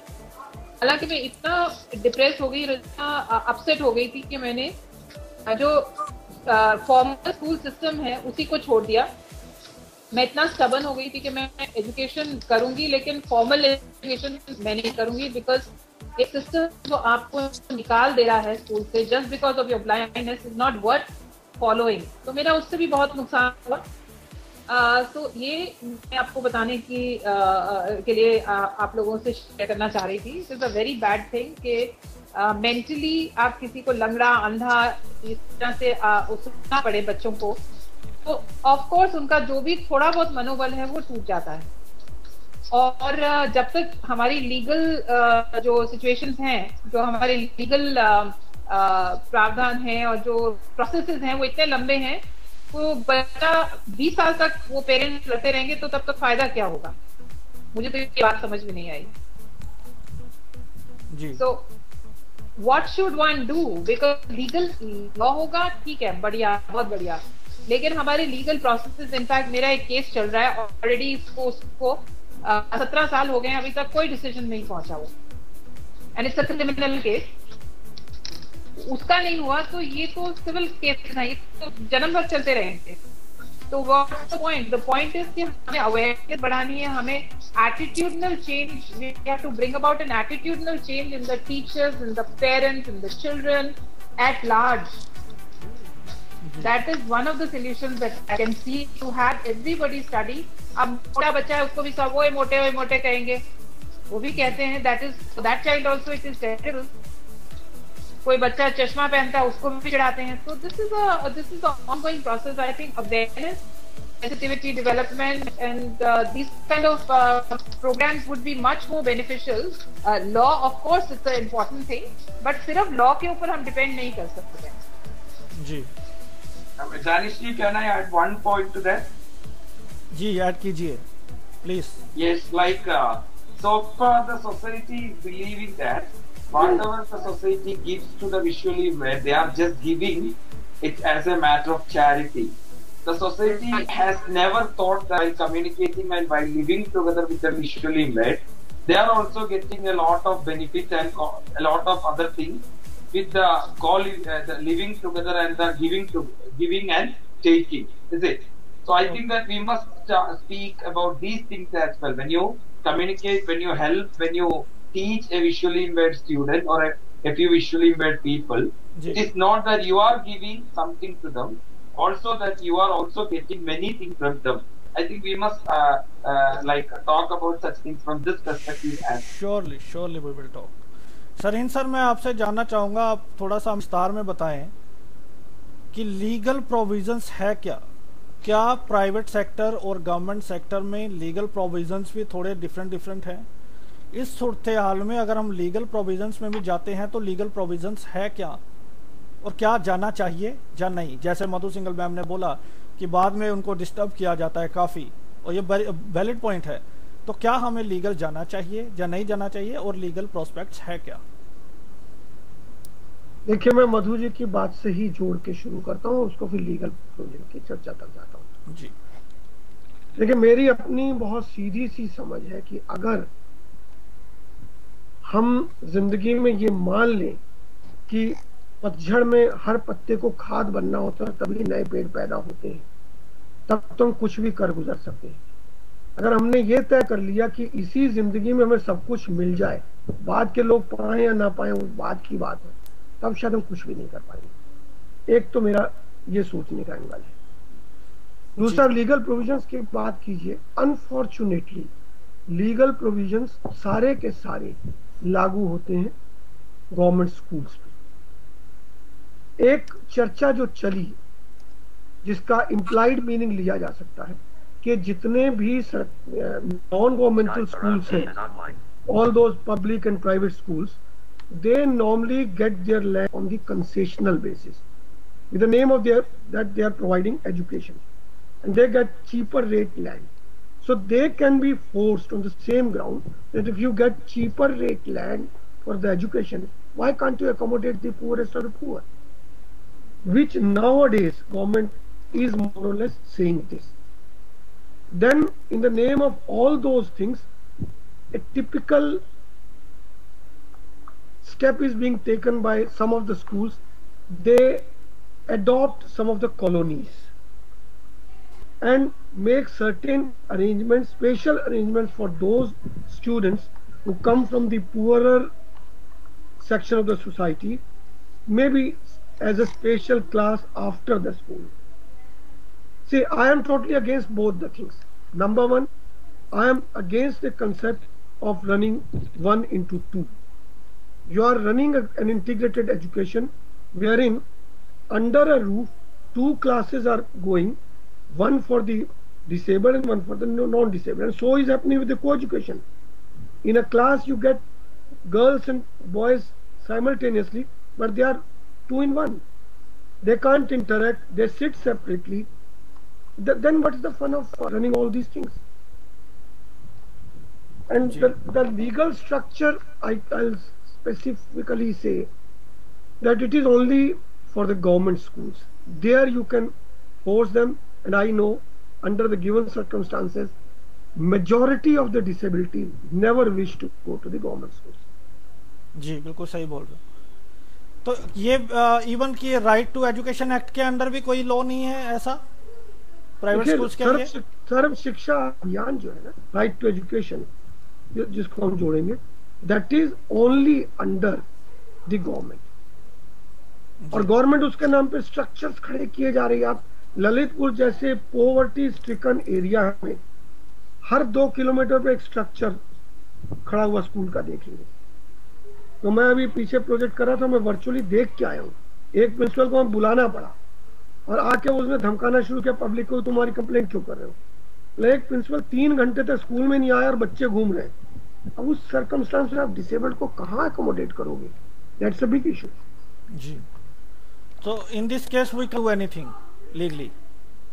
हालांकि मैं इतना डिप्रेस हो गई, इतना अपसेट हो गई थी कि मैंने जो फॉर्मल स्कूल सिस्टम है उसी को छोड़ दिया। मैं इतना स्टबन हो गई थी कि मैं एजुकेशन करूंगी लेकिन फॉर्मल एजुकेशन मैं नहीं करूंगी, बिकॉज एक सिस्टम जो आपको निकाल दे रहा है स्कूल से just because of your blindness is not worth following. तो मेरा उससे भी बहुत नुकसान हुआ। तो ये मैं आपको बताने के लिए आप लोगों से शेयर करना चाह रही थी। It is a very bad thing कि मेंटली आप किसी को लंगड़ा अंधा इस तरह से उसना पड़े बच्चों को, तो ऑफ कोर्स उनका जो भी थोड़ा बहुत मनोबल है वो टूट जाता है। और जब तक हमारी लीगल जो सिचुएशंस हैं, जो हमारे लीगल प्रावधान हैं और जो प्रोसेसेस हैं वो इतने लंबे हैं, तो बच्चा 20 साल तक वो पेरेंट्स लड़ते रहेंगे तो तब तक फायदा क्या होगा? मुझे तो ये बात समझ में नहीं आई जी। So what should one do? Because legal law होगा, ठीक है, बढ़िया, बहुत बढ़िया, लेकिन हमारे लीगल प्रोसेसेस, इनफैक्ट मेरा एक केस चल रहा है ऑलरेडी, उसको 17 साल हो गए हैं, अभी तक कोई डिसीजन नहीं पहुंचा वो, and it's a criminal case. उसका नहीं हुआ तो ये तो सिविल केस नहीं, तो जन्म भर चलते रहेंगे। तो what's the point? The point is कि हमें अवेयरनेस बढ़ानी है, हमें attitudinal change, we have to bring about an attitudinal change in the teachers, in the parents, in the children at large. That is one of the solutions that I can see, to have everybody study. अब मोटा बच्चा है उसको भी सब वो मोटे कहेंगे, वो भी कहते हैं, that is for that child also it is terrible. कोई बच्चा चश्मा पहनता है उसको भी चिढ़ाते हैं। So this is a ongoing process. I think awareness, sensitivity development and these kind of programs would be much more beneficial. Law of course it's an important thing, but सिर्फ law के ऊपर हम depend नहीं कर सकते जी। Danishji, can I add one point to that? जी, add कीजिए please. Yes, like so far the society is believing that whatever the society gives to the visually impaired, they are just giving it as a matter of charity. The society has never thought that by communicating and by living together with the visually impaired, they are also getting a lot of benefit and a lot of other things with the the living together and the giving and taking, is it? So I think that we must speak about these things as well. When you communicate, when you help, when you teach a visually impaired student or a few visually impaired people, it is not that you are giving something to them, also that you are also getting many things from them. I think we must like talk about such things from this perspective as surely we will talk. Sareen sir, मैं आपसे जानना चाहूंगा, आप थोड़ा सा विस्तार में बताएं कि लीगल प्रोविजंस है क्या प्राइवेट सेक्टर और गवर्नमेंट सेक्टर में लीगल प्रोविजंस भी थोड़े डिफरेंट हैं? इस सूरत हाल में अगर हम लीगल प्रोविजंस में भी जाते हैं तो लीगल प्रोविजंस है क्या और क्या जाना चाहिए या नहीं? जैसे मधु सिंगल मैम ने बोला कि बाद में उनको डिस्टर्ब किया जाता है काफ़ी, और ये वैलिड पॉइंट है। तो क्या हमें लीगल जाना चाहिए या नहीं जाना चाहिए, और लीगल प्रोस्पेक्ट्स है क्या? देखिए, मैं मधु जी की बात से ही जोड़ के शुरू करता हूँ, उसको फिर लीगल प्रोविजन की चर्चा तक जाता हूँ जी। देखिए, मेरी अपनी बहुत सीधी सी समझ है कि अगर हम जिंदगी में ये मान लें कि पतझड़ में हर पत्ते को खाद बनना होता है तभी नए पेड़ पैदा होते हैं, तब तो हम कुछ भी कर गुजर सकते हैं। अगर हमने ये तय कर लिया कि इसी जिंदगी में हमें सब कुछ मिल जाए, बाद के लोग पाए या ना पाए उस बात की बात है, तब शायद हम कुछ भी नहीं कर पाएंगे। एक तो मेरा ये सोचने का एंगल है। दूसरा, लीगल प्रोविजंस की बात कीजिए। अनफॉर्चुनेटली लीगल प्रोविजंस सारे के सारे लागू होते हैं गवर्नमेंट स्कूल्स पे। एक चर्चा जो चली, जिसका इम्प्लाइड मीनिंग लिया जा सकता है कि जितने भी नॉन गवर्नमेंटल स्कूल्स हैं, all those public and private schools, they normally get their land on the concessional basis with the name of that they are providing education, and they get cheaper rate land. So they can be forced on the same ground that if you get cheaper rate land for the education, why can't you accommodate the poorest of the poor? Which nowadays government is more or less saying this. Then in the name of all those things, a typical step is being taken by some of the schools. They adopt some of the colonies and make certain arrangements, special arrangements for those students who come from the poorer section of the society, maybe as a special class after the school. See, I am totally against both the things. Number one, I am against the concept of running one into two. You are running an integrated education wherein under a roof two classes are going, one for the disabled and one for the non-disabled, and so is happening with the co-education. In a class you get girls and boys simultaneously, but they are two in one. They can't interact, they sit separately. Then what is the fun of running all these things? And the legal structure, I'll specifically say that it is only for the government schools. There you can force them, and I know under the given circumstances, majority of the disability never wish to go to the government schools. जी बिल्कुल सही बोल रहे हो। तो ये even कि right to education act के अंदर भी कोई लॉ नहीं है ऐसा प्राइवेट स्कूल्स के लिए? सर्व शिक्षा अभियान जो है ना, राइट टू एजुकेशन, जिसको हम जोड़ेंगे, that is only under the government, और गवर्नमेंट उसके नाम पे स्ट्रक्चर्स खड़े किए जा रही है। आप ललितपुर जैसे पोवर्टी स्ट्रिकन एरिया में हर 2 किलोमीटर पे एक स्ट्रक्चर खड़ा हुआ स्कूल का देखेंगे। तो मैं अभी पीछे प्रोजेक्ट कर रहा था, मैं वर्चुअली देख के आया हूँ। एक प्रिंसिपल को हमें बुलाना पड़ा और आके उसने धमकाना शुरू किया पब्लिक को, तुम्हारी कंप्लेंट क्यों कर रहे हो। एक प्रिंसिपल 3 घंटे तक स्कूल में नहीं आया और बच्चे घूम रहे हैं। अब उस सर्कमस्टांस में आप डिसेबल्ड को कहाँ अकोमोडेट करोगे? That's a big issue. जी, तो in this case we can do anything legally?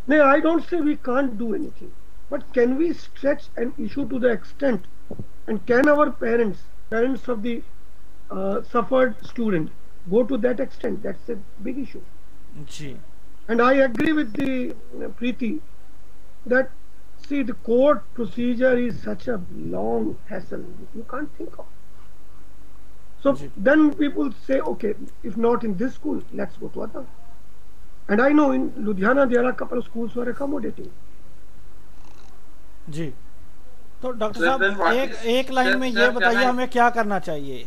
No, I don't say we can't do anything, but can we stretch an issue to the extent, and can our parents of the suffered student go to that extent? That's a big issue. जी. And I agree with the Preeti that, see, the court procedure is such a long hassle you can't think of. So then people say, okay, if not in this school, let's go to other. And I know in Ludhiana there are a couple of schools who are accommodating. जी, तो doctor साहब एक line में ये बताइए हमें क्या करना चाहिए?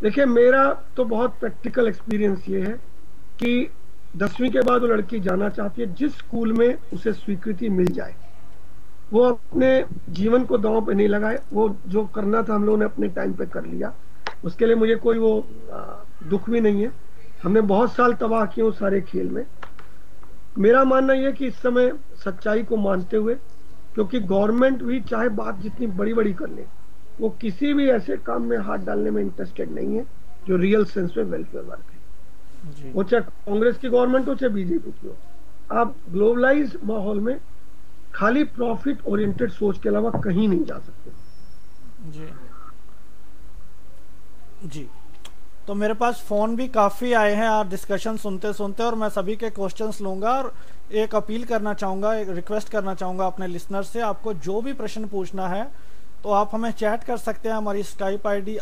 देखिए, मेरा तो बहुत प्रैक्टिकल एक्सपीरियंस ये है कि 10वीं के बाद वो लड़की जाना चाहती है जिस स्कूल में उसे स्वीकृति मिल जाए, वो अपने जीवन को दांव पे नहीं लगाए। वो जो करना था हम लोगों ने अपने टाइम पे कर लिया, उसके लिए मुझे कोई वो दुख भी नहीं है। हमने बहुत साल तबाह किए उस सारे खेल में। मेरा मानना यह कि इस समय सच्चाई को मानते हुए, क्योंकि गवर्नमेंट भी चाहे बात जितनी बड़ी बड़ी कर ले, वो किसी भी ऐसे काम में हाथ डालने में इंटरेस्टेड नहीं है जो रियल सेंस में वेलफेयर वर्क है, वो चाहे कांग्रेस की गवर्नमेंट हो चाहे बीजेपी की हो। आप ग्लोबलाइज माहौल में खाली प्रॉफिट ओरिएंटेड सोच के अलावा कहीं नहीं जा सकते। जी जी, तो मेरे पास फोन भी काफी आए हैं आप डिस्कशन सुनते सुनते, और मैं सभी के क्वेश्चंस लूंगा और एक अपील करना चाहूंगा, एक रिक्वेस्ट करना चाहूंगा अपने लिसनर से, आपको जो भी प्रश्न पूछना है तो आप हमें चैट कर सकते हैं। हमारी स्काइप आईडी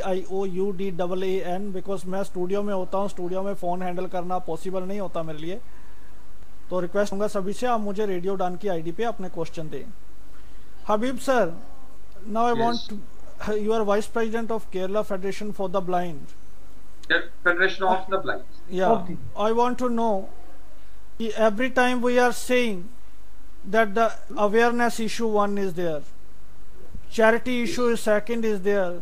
RADIOUDAAN, बिकॉज मैं स्टूडियो में होता हूँ, स्टूडियो में फोन हैंडल करना पॉसिबल नहीं होता मेरे लिए, तो रिक्वेस्ट होगा सभी से आप मुझे रेडियो डान की आईडी पे अपने क्वेश्चन दें। Habib sir, now I want you are vice president of Kerala Federation for the Blind. Federation of the Blind. Yeah, I want to know, every time we are saying that the awareness issue one is there, charity issue is second is there,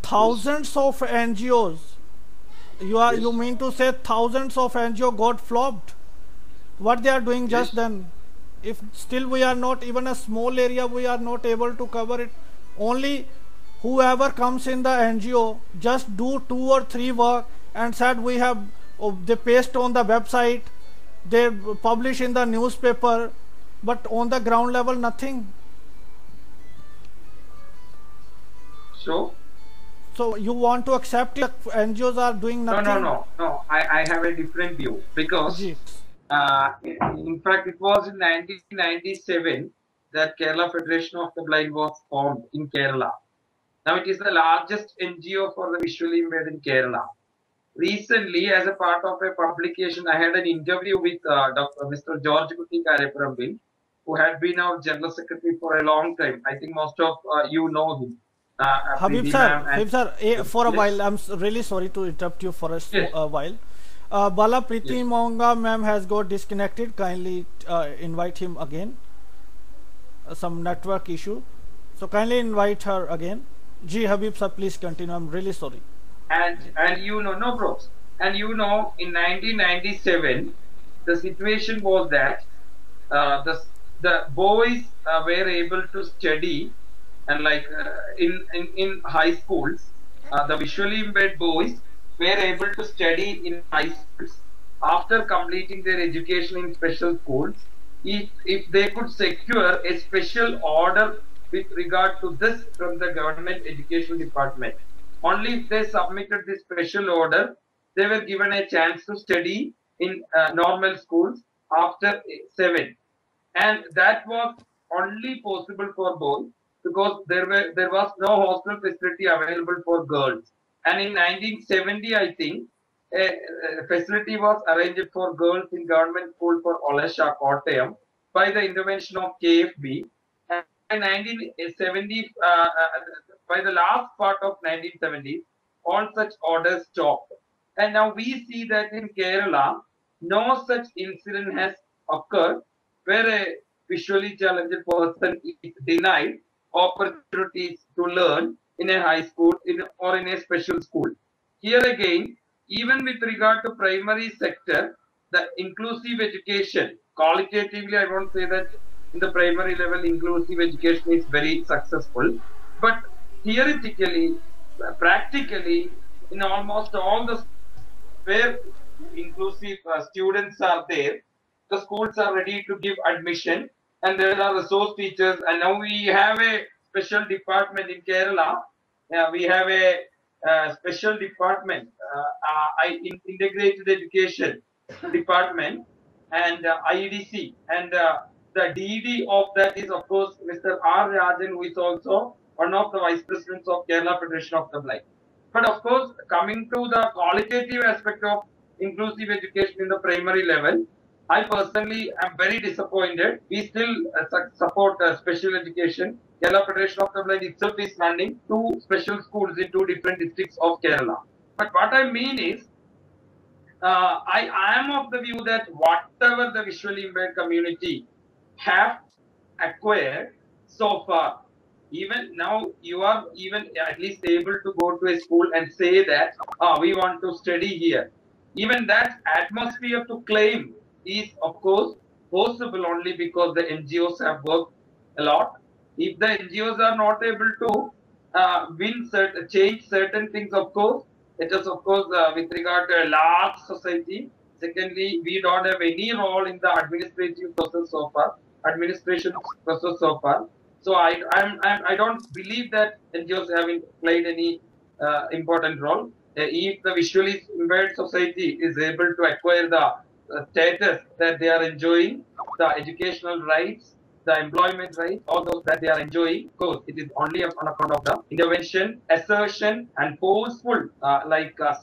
thousands of NGOs, you mean to say thousands of NGO got flopped? What they are doing just then? If still we are not, even a small area we are not able to cover it, only whoever comes in the NGO just do 2 or 3 work and said we have, they paste on the website, they publish in the newspaper, but on the ground level nothing. So you want to accept it, NGOs are doing nothing? No, I have a different view, because in fact it was in 1997 that Kerala Federation of the Blind was formed in Kerala. Now it is the largest NGO for the visually impaired in Kerala. Recently, as a part of a publication, I had an interview with Mr. George Kutti Kareparambil, who had been our General Secretary for a long time. I think most of you know him. Habib sir, for a while, I'm really sorry to interrupt you for a while. Bala Priti Monga ma'am has got disconnected. Kindly invite him again. Some network issue, so kindly invite her again. Ji Habib sir, please continue. I'm really sorry. And you know, no bros. And you know, in 1997, the situation was that the boys were able to study, and like in high schools, the visually impaired boys were able to study in high schools after completing their education in special schools, if they could secure a special order with regard to this from the government education department. Only if they submitted this special order, they were given a chance to study in normal schools after 7. And that was only possible for boys, because there was no hostel facility available for girls. And in 1970, I think, a facility was arranged for girls in government school for Olesha, Kottayam, by the intervention of KFB. And in 1970, by the last part of 1970s, all such orders stopped. And now we see that in Kerala, no such incident has occurred where a visually challenged person is denied opportunities to learn in a high school or in a special school. Here again, even with regard to primary sector, the inclusive education, qualitatively I won't say that in the primary level inclusive education is very successful, but theoretically, practically, in almost all the where inclusive students are there, the schools are ready to give admission, and there are resource teachers, and now we have a special department in Kerala. We have a special department, integrated education department, and IEDC, and the DD of that is of course Mr. R. Rajan, who is also one of the vice presidents of Kerala Federation of the Blind. But of course, coming to the qualitative aspect of inclusive education in the primary level, I personally am very disappointed. We still support special education. Kerala Federation of the Blind itself is running 2 special schools in 2 different districts of Kerala. But what I mean is, I am of the view that whatever the visually impaired community have acquired so far, even now you are even at least able to go to a school and say that we want to study here. Even that atmosphere to claim is of course possible only because the NGOs have worked a lot, If the NGOs are not able to change certain things, of course, it is of course with regard to a large society. Secondly, we don't have any role in the administrative process so far, administration process so far. So I don't believe that NGOs haven't played any important role. If the visually impaired society is able to acquire the status that they are enjoying, the educational rights, the employment rights, all those that they are enjoying, of course, it is only on account of the intervention, assertion, and forceful,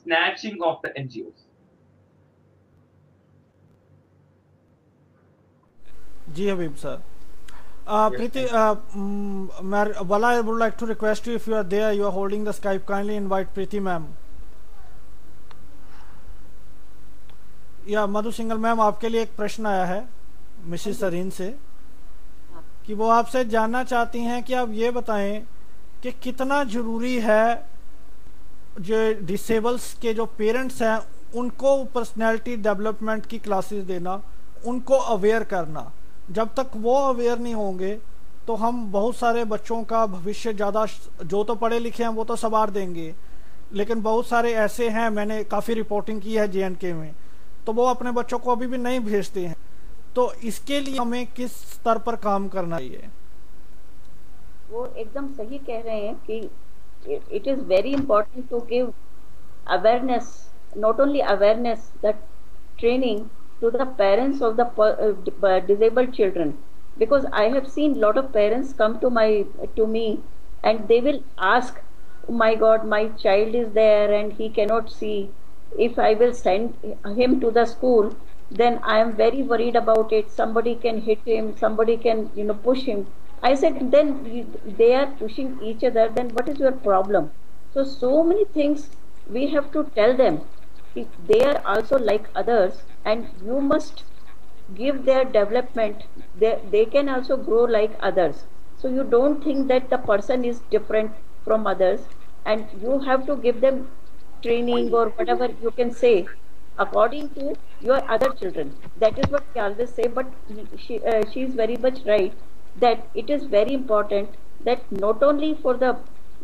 snatching of the NGOs. जी Habib sir, Preeti, Vala, I would like to request you, if you are there, you are holding the Skype, kindly invite Preeti ma'am. या मधु single ma'am, आपके लिए एक प्रश्न आया है Mrs Sarin से कि वो आपसे जानना चाहती हैं कि आप ये बताएं कि कितना जरूरी है जो डिसेबल्स के जो पेरेंट्स हैं उनको पर्सनैलिटी डेवलपमेंट की क्लासेस देना, उनको अवेयर करना। जब तक वो अवेयर नहीं होंगे तो हम बहुत सारे बच्चों का भविष्य ज़्यादा, जो तो पढ़े लिखे हैं वो तो संवार देंगे, लेकिन बहुत सारे ऐसे हैं, मैंने काफ़ी रिपोर्टिंग की है JNK में, तो वो अपने बच्चों को अभी भी नहीं भेजते हैं। तो इसके लिए हमें किस स्तर पर काम करना चाहिए? वो एकदम सही कह रहे हैं कि it is very important to give awareness, not only awareness, that training to the parents of the disabled children, because I have seen lot of parents come to me and they will ask, oh my God, my child is there and he cannot see. If I will send him to the school, then I am very worried about it. Somebody can hit him, somebody can push him. I said, then they are pushing each other, then what is your problem? So many things we have to tell them. If they are also like others, and you must give their development, they can also grow like others. So you don't think that the person is different from others, and you have to give them training or whatever you can say according to your other children. That is what we always say, but she is very much right that it is very important that not only for the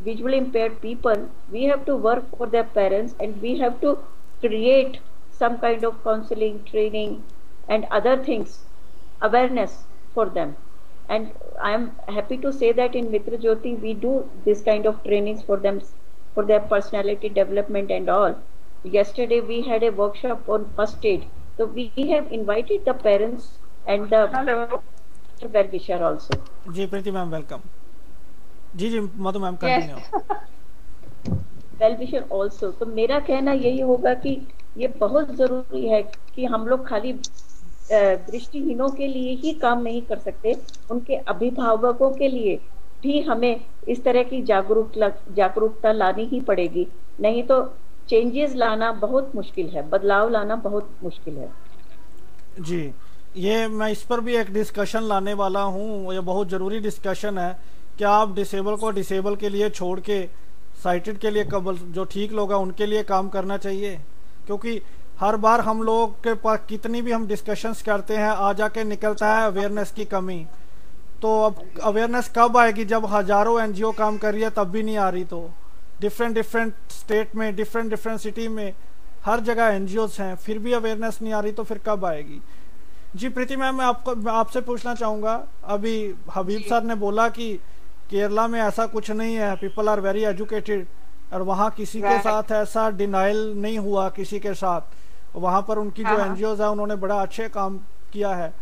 visually impaired people, we have to work for their parents, and we have to create some kind of counseling, training and other things, awareness for them. And I am happy to say that in Mitra Jyoti we do this kind of trainings for them, for their personality development and all. Yesterday we had a workshop on first aid, so we have invited the parents and the well-wisher also. जी Preeti ma'am, welcome. जी Madhu ma'am, continue. Well-wisher also. तो मेरा कहना यही होगा कि ये बहुत जरूरी है कि हम लोग खाली दृष्टिहीनों के लिए ही काम नहीं कर सकते, उनके अभिभावकों के लिए भी हमें इस तरह की जागरूकता लानी ही पड़ेगी, नहीं तो चेंजेस लाना बहुत मुश्किल है, बदलाव लाना बहुत मुश्किल है। जी, ये मैं इस पर भी एक डिस्कशन लाने वाला हूँ, ये बहुत ज़रूरी डिस्कशन है। क्या आप डिसेबल को डिसेबल के लिए छोड़ के साइटेड के लिए कबल जो ठीक लोग हैं उनके लिए काम करना चाहिए? क्योंकि हर बार हम लोग के पास कितनी भी हम डिस्कशंस करते हैं, आ जाके निकलता है अवेयरनेस की कमी। तो अब अवेयरनेस कब आएगी? जब हजारों NGO काम कर रही है तब भी नहीं आ रही। तो डिफरेंट स्टेट में, डिफरेंट सिटी में हर जगह NGOs हैं, फिर भी अवेयरनेस नहीं आ रही, तो फिर कब आएगी? जी प्रीति मैम, मैं आपसे पूछना चाहूँगा, अभी हबीब सर ने बोला कि केरला में ऐसा कुछ नहीं है, पीपल आर वेरी एजुकेटेड, और वहाँ किसी के साथ ऐसा डिनाइल नहीं हुआ किसी के साथ, वहाँ पर उनकी जो NGOs है उन्होंने बड़ा अच्छे काम किया है।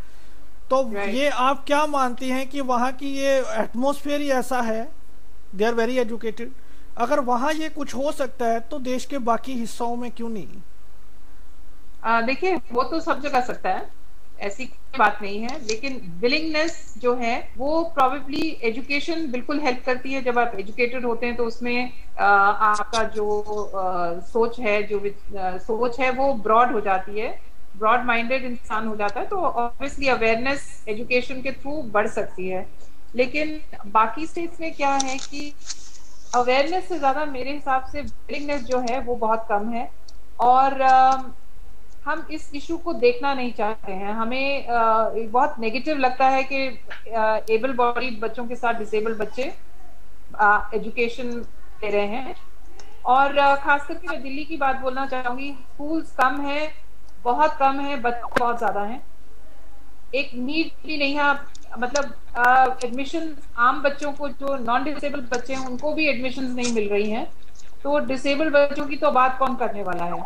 तो ये आप क्या मानती हैं कि वहाँ की ये एटमॉस्फेयर ही ऐसा है, दे आर वेरी एजुकेटेड, अगर वहाँ ये कुछ हो सकता है तो देश के बाकी हिस्सों में क्यों नहीं? देखिए, वो तो सब जगह सकता है, ऐसी बात नहीं है, लेकिन विलिंगनेस जो है वो प्रोबेबली एजुकेशन बिल्कुल हेल्प करती है। जब आप एजुकेटेड होते हैं तो उसमें आपका जो सोच है वो ब्रॉड हो जाती है, ब्रॉड माइंडेड इंसान हो जाता है, तो ऑब्वियसली अवेयरनेस एजुकेशन के थ्रू बढ़ सकती है। लेकिन बाकी स्टेट्स में क्या है कि अवेयरनेस से ज्यादा मेरे हिसाब से विलिंगनेस जो है वो बहुत कम है, और हम इस इशू को देखना नहीं चाहते हैं। हमें बहुत नेगेटिव लगता है कि एबल बॉडीड बच्चों के साथ डिसेबल बच्चे एजुकेशन ले रहे हैं। और खास करके मैं दिल्ली की बात बोलना चाहूंगी, स्कूल्स कम है, बहुत कम है, बच्चे बहुत ज्यादा हैं, एक नीड भी नहीं है। मतलब एडमिशन आम बच्चों को, जो नॉन डिसेबल बच्चे हैं उनको भी एडमिशन नहीं मिल रही हैं, तो डिसेबल बच्चों की तो बात कौन करने वाला है?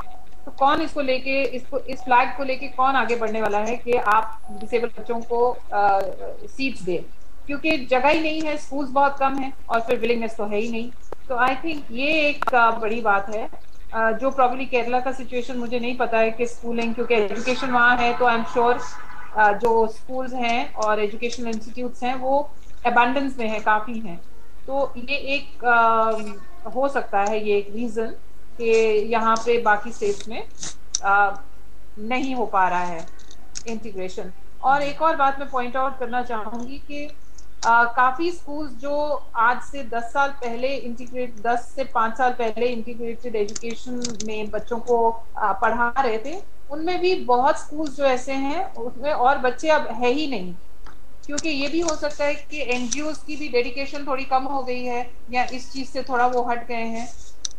तो कौन इसको लेके, इस फ्लैग को लेके कौन आगे बढ़ने वाला है कि आप डिसेबल बच्चों को सीट्स दे? क्योंकि जगह ही नहीं है, स्कूल्स बहुत कम है और फिर विलिंगनेस तो है ही नहीं। तो आई थिंक ये एक बड़ी बात है। जो प्रॉब्ली केरला का सिचुएशन मुझे नहीं पता है कि स्कूलिंग, क्योंकि एजुकेशन वहाँ है, तो आई एम श्योर जो स्कूल्स हैं और एजुकेशनल इंस्टीट्यूट्स हैं वो अबंडेंस में है, काफी हैं। तो ये एक हो सकता है, ये एक रीजन कि यहाँ पे बाकी स्टेट्स में नहीं हो पा रहा है इंटीग्रेशन। और एक और बात मैं पॉइंट आउट करना चाहूंगी कि काफी स्कूल्स जो आज से 10 साल पहले 10 से 5 साल पहले इंटीग्रेटेड एजुकेशन में बच्चों को पढ़ा रहे थे, उनमें भी बहुत स्कूल्स जो ऐसे हैं उसमें और बच्चे अब है ही नहीं। क्योंकि ये भी हो सकता है कि एनजीओ की भी डेडिकेशन थोड़ी कम हो गई है, या इस चीज से थोड़ा वो हट गए हैं।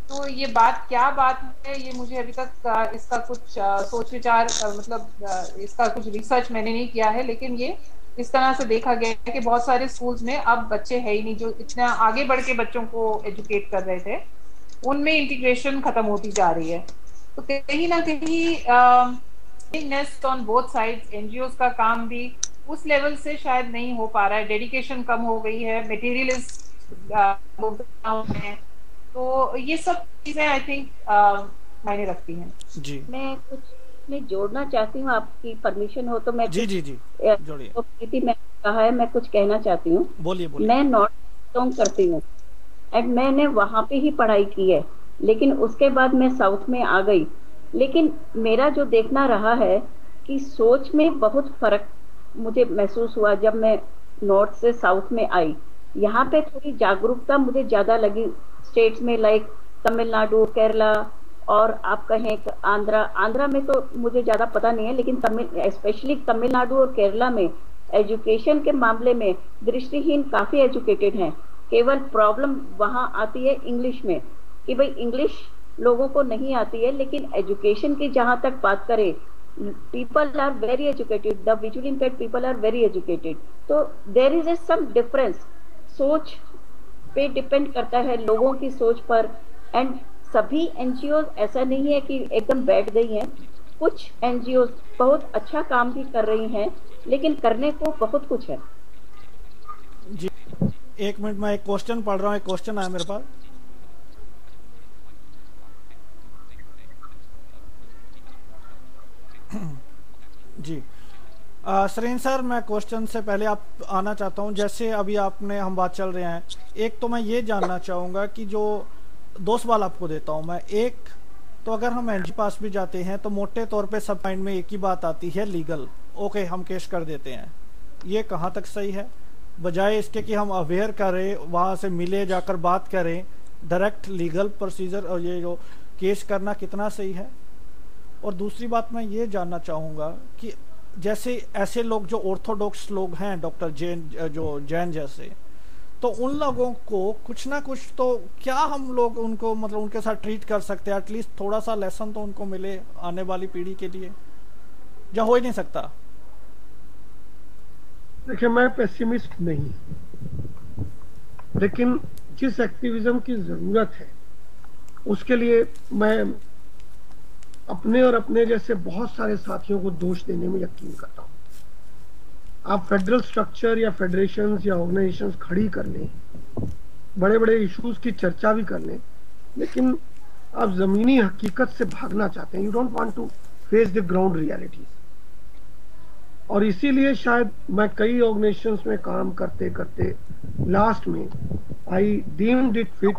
तो ये बात क्या बात है, ये मुझे अभी तक इसका कुछ सोच विचार मतलब इसका कुछ रिसर्च मैंने नहीं किया है, लेकिन ये इस तरह से देखा गया है कि बहुत सारे स्कूल्स में अब बच्चे है ही नहीं जो इतना आगे बढ़ के बच्चों को एजुकेट कर रहे थे, उनमें इंटीग्रेशन खत्म होती जा रही है। तो कहीं ना कहीं ऑन बोथ साइड्स, एनजीओ का काम भी उस लेवल से शायद नहीं हो पा रहा है, डेडिकेशन कम हो गई है, मटेरियलिस्ट है। तो ये सब चीजें आई थिंक मायने रखती हैं। जी मैं कुछ में जोड़ना चाहती हूँ, आपकी परमिशन हो तो मैं जी जोड़िए। तो प्रीति मैं कहा है, मैं कुछ कहना चाहती हूँ। बोलिए। मैं नॉर्थ बिलोंग करती हूँ एंड मैंने वहाँ पे ही पढ़ाई की है, लेकिन उसके बाद मैं साउथ में आ गई। लेकिन मेरा जो देखना रहा है कि सोच में बहुत फर्क मुझे महसूस हुआ जब मैं नॉर्थ से साउथ में आई। यहाँ पे थोड़ी जागरूकता मुझे ज्यादा लगी स्टेट्स में, लाइक तमिलनाडु, केरला, और आप कहें आंध्रा में तो मुझे ज्यादा पता नहीं है, लेकिन स्पेशली तमिलनाडु और केरला में एजुकेशन के मामले में दृष्टिहीन काफी एजुकेटेड हैं। केवल प्रॉब्लम वहाँ आती है इंग्लिश में कि भाई इंग्लिश लोगों को नहीं आती है, लेकिन एजुकेशन की जहाँ तक बात करें, people are very educated, the visually impaired people are very educated. तो there is a some difference, सोच पे डिपेंड करता है, लोगों की सोच पर। एंड सभी एनजीओ ऐसा नहीं है कि एकदम बैठ गई हैं, कुछ एनजीओ बहुत अच्छा काम भी कर रही हैं, लेकिन करने को बहुत कुछ है। जी एक मिनट, मैं एक क्वेश्चन पढ़ रहा हूँ, एक क्वेश्चन आया मेरे पास। जी सरीन सर, मैं क्वेश्चन से पहले आप आना चाहता हूं। जैसे अभी आपने हम बात चल रहे हैं, एक तो मैं ये जानना चाहूंगा कि जो 2 सवाल आपको देता हूं मैं। एक तो अगर हम एनजी पास भी जाते हैं तो मोटे तौर पे सब माइंड में एक ही बात आती है, लीगल। ओके, हम केस कर देते हैं। ये कहाँ तक सही है? बजाय इसके कि हम अवेयर करें, वहां से मिले, जाकर बात करें, डायरेक्ट लीगल प्रोसीजर और ये जो केस करना कितना सही है? और दूसरी बात मैं ये जानना चाहूँगा कि जैसे ऐसे लोग जो ऑर्थोडॉक्स लोग हैं, डॉक्टर जैन जैसे, तो उन लोगों को कुछ ना कुछ तो क्या हम लोग उनको मतलब उनके साथ ट्रीट कर सकते हैं? एटलीस्ट थोड़ा सा लेसन तो उनको मिले आने वाली पीढ़ी के लिए, या हो ही नहीं सकता? देखिए, मैं पेसिमिस्ट नहीं, लेकिन जिस एक्टिविज्म की जरूरत है उसके लिए मैं अपने और अपने जैसे बहुत सारे साथियों को दोष देने में यकीन करता हूं। आप फेडरल स्ट्रक्चर या फेडरेशंस या ऑर्गेनाइजेशंस खड़ी कर लें, बड़े बड़े इश्यूज की चर्चा भी कर लें, लेकिन आप जमीनी हकीकत से भागना चाहते हैं। You don't want to face the ground realities. और इसीलिए शायद मैं कई ऑर्गेनाइजेशंस में काम करते करते लास्ट में I deemed it fit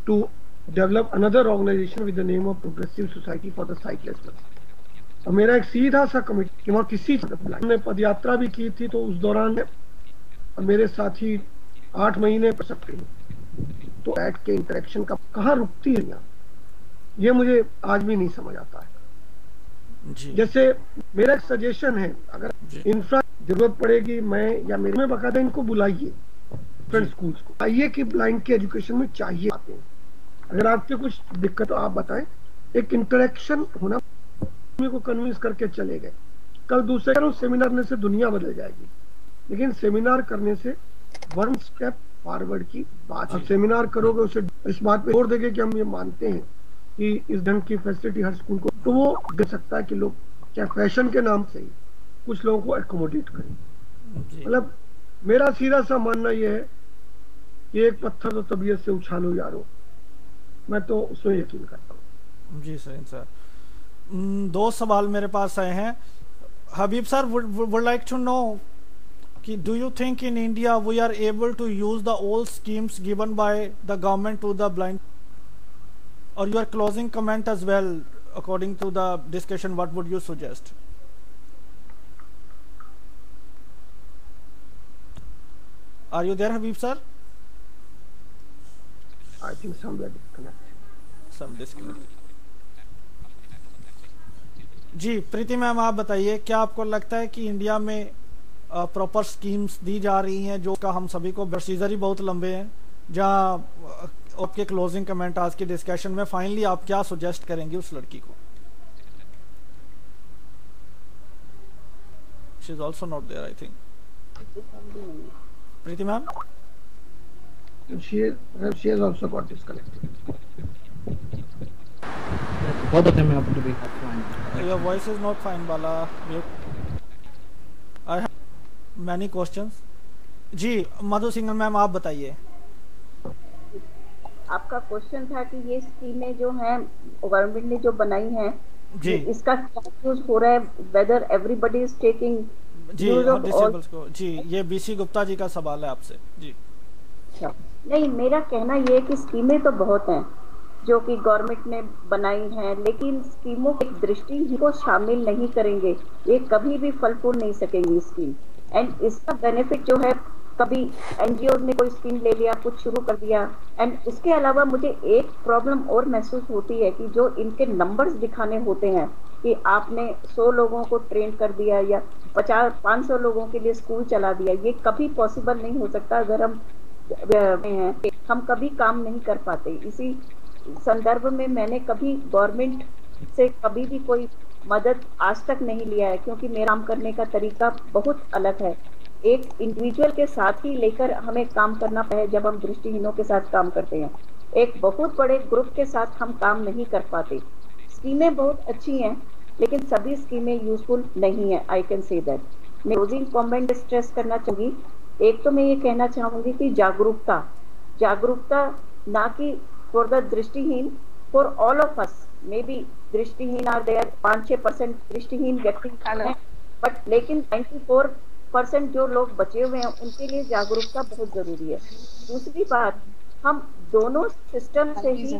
to develop another organization with the name of Progressive Society for the Sightless Persons। और मेरा एक सीधा सा कमिटी कि वहाँ किसी ने पदयात्रा भी की थी, तो उस दौरान मेरे साथी 8 महीने कर सकते हैं, तो एक्ट के इंटरेक्शन का कहाँ रुकती है यहाँ, ये मुझे आज भी नहीं समझ आता है। जैसे मेरा एक सजेशन है, अगर इंफ्रा जरूरत पड़ेगी, मैं या मेरे में बकायदा इनको बुलाइए फ्रेंड स्कूल्स को, आइए कि ब्लाइंड के एजुकेशन में चाहिए आते हैं। अगर आपके कुछ दिक्कत तो आप बताएं, एक इंटरेक्शन होना, को कन्विंस करके चले गए। कल दूसरे सेमिनार करने से दुनिया बदल जाएगी, लेकिन सेमिनार करने से वन स्टेप फॉरवर्ड की बात है। सेमिनार करोगे उसे इस बात पे जोर देंगे कि हम ये मानते हैं कि इस ढंग की फैसिलिटी हर स्कूल को, तो वो दे सकता है कि लोग क्या फैशन के नाम से ही कुछ लोगों को एकोमोडेट करें। मतलब मेरा सीधा सा मानना यह है कि एक पत्थर तो तबीयत से उछालो यारो, मैं तो उसमें यकीन करता हूँ। जी सर, 2 सवाल मेरे पास आए हैं। हबीब sir would like to know कि do you think in India we are able to use the old schemes given by the government to the blind? Or your closing comment as well, according to the discussion, what would you suggest? Are you there, Habib sir? I think somewhere disconnected. Some disconnected. Ji Preeti ma'am, आप बताइए, क्या आपको लगता है कि India में proper schemes दी जा रही हैं जो का हम सभी को, प्रोसीजर ही बहुत लंबे हैं, जहां आपके क्लोजिंग कमेंट आज की डिस्कशन में फाइनली आप क्या सुजेस्ट करेंगे उस लड़की को? She is also not there, I think. Preeti ma'am, she has also got disconnected. Both of them have to be fine. Your voice is not fine, Bala. I have many questions. जी Madhu Singh ma'am, आप बताइए। आपका question था कि ये स्कीमें जो हैं गवर्नमेंट ने जो बनाई हैं जी, इसका क्या यूज हो रहा है, वेदर एवरीबडी इज टेकिंग जी डिसेबल्स को। जी ये बीसी गुप्ता जी का सवाल है आपसे। जी अच्छा, नहीं, मेरा कहना ये है कि स्कीमें तो बहुत हैं जो कि गवर्नमेंट ने बनाई हैं, लेकिन स्कीमों की दृष्टि को शामिल नहीं करेंगे, ये कभी भी फल फूल नहीं सकेंगी स्कीम। एंड इसका बेनिफिट जो है, कभी एनजीओ ने कोई स्कीम ले लिया, कुछ शुरू कर दिया, एंड उसके अलावा मुझे एक प्रॉब्लम और महसूस होती है कि जो इनके नंबर्स दिखाने होते हैं कि आपने 100 लोगों को ट्रेन कर दिया या 500 लोगों के लिए स्कूल चला दिया, ये कभी पॉसिबल नहीं हो सकता। अगर हम कभी काम नहीं कर पाते। इसी संदर्भ में मैंने कभी गवर्नमेंट से कभी भी कोई मदद आज तक नहीं लिया है, क्योंकि मेरा काम करने का तरीका बहुत अलग है। एक इंडिविजुअल के साथ ही लेकर हमें काम करना है जब हम दृष्टिहीनों के साथ काम करते हैं। एक बहुत बड़े ग्रुप के साथ हम काम नहीं कर पाते। स्कीमें बहुत अच्छी हैं, लेकिन सभी स्कीमें यूजफुल नहीं है, आई कैन से दैट। मैं क्लोजिंग कमेंट स्ट्रेस करना चाहूँगी। एक तो मैं ये कहना चाहूँगी कि जागरूकता ना कि फॉर द दृष्टिहीन, for all of us. May be दृष्टिहीन आर देयर, 5-6% दृष्टिहीन व्यक्ति हैं, बट लेकिन 94% जो लोग बचे हुए हैं उनके लिए जागरूकता बहुत जरूरी है। दूसरी बात, हम दोनों सिस्टम से ही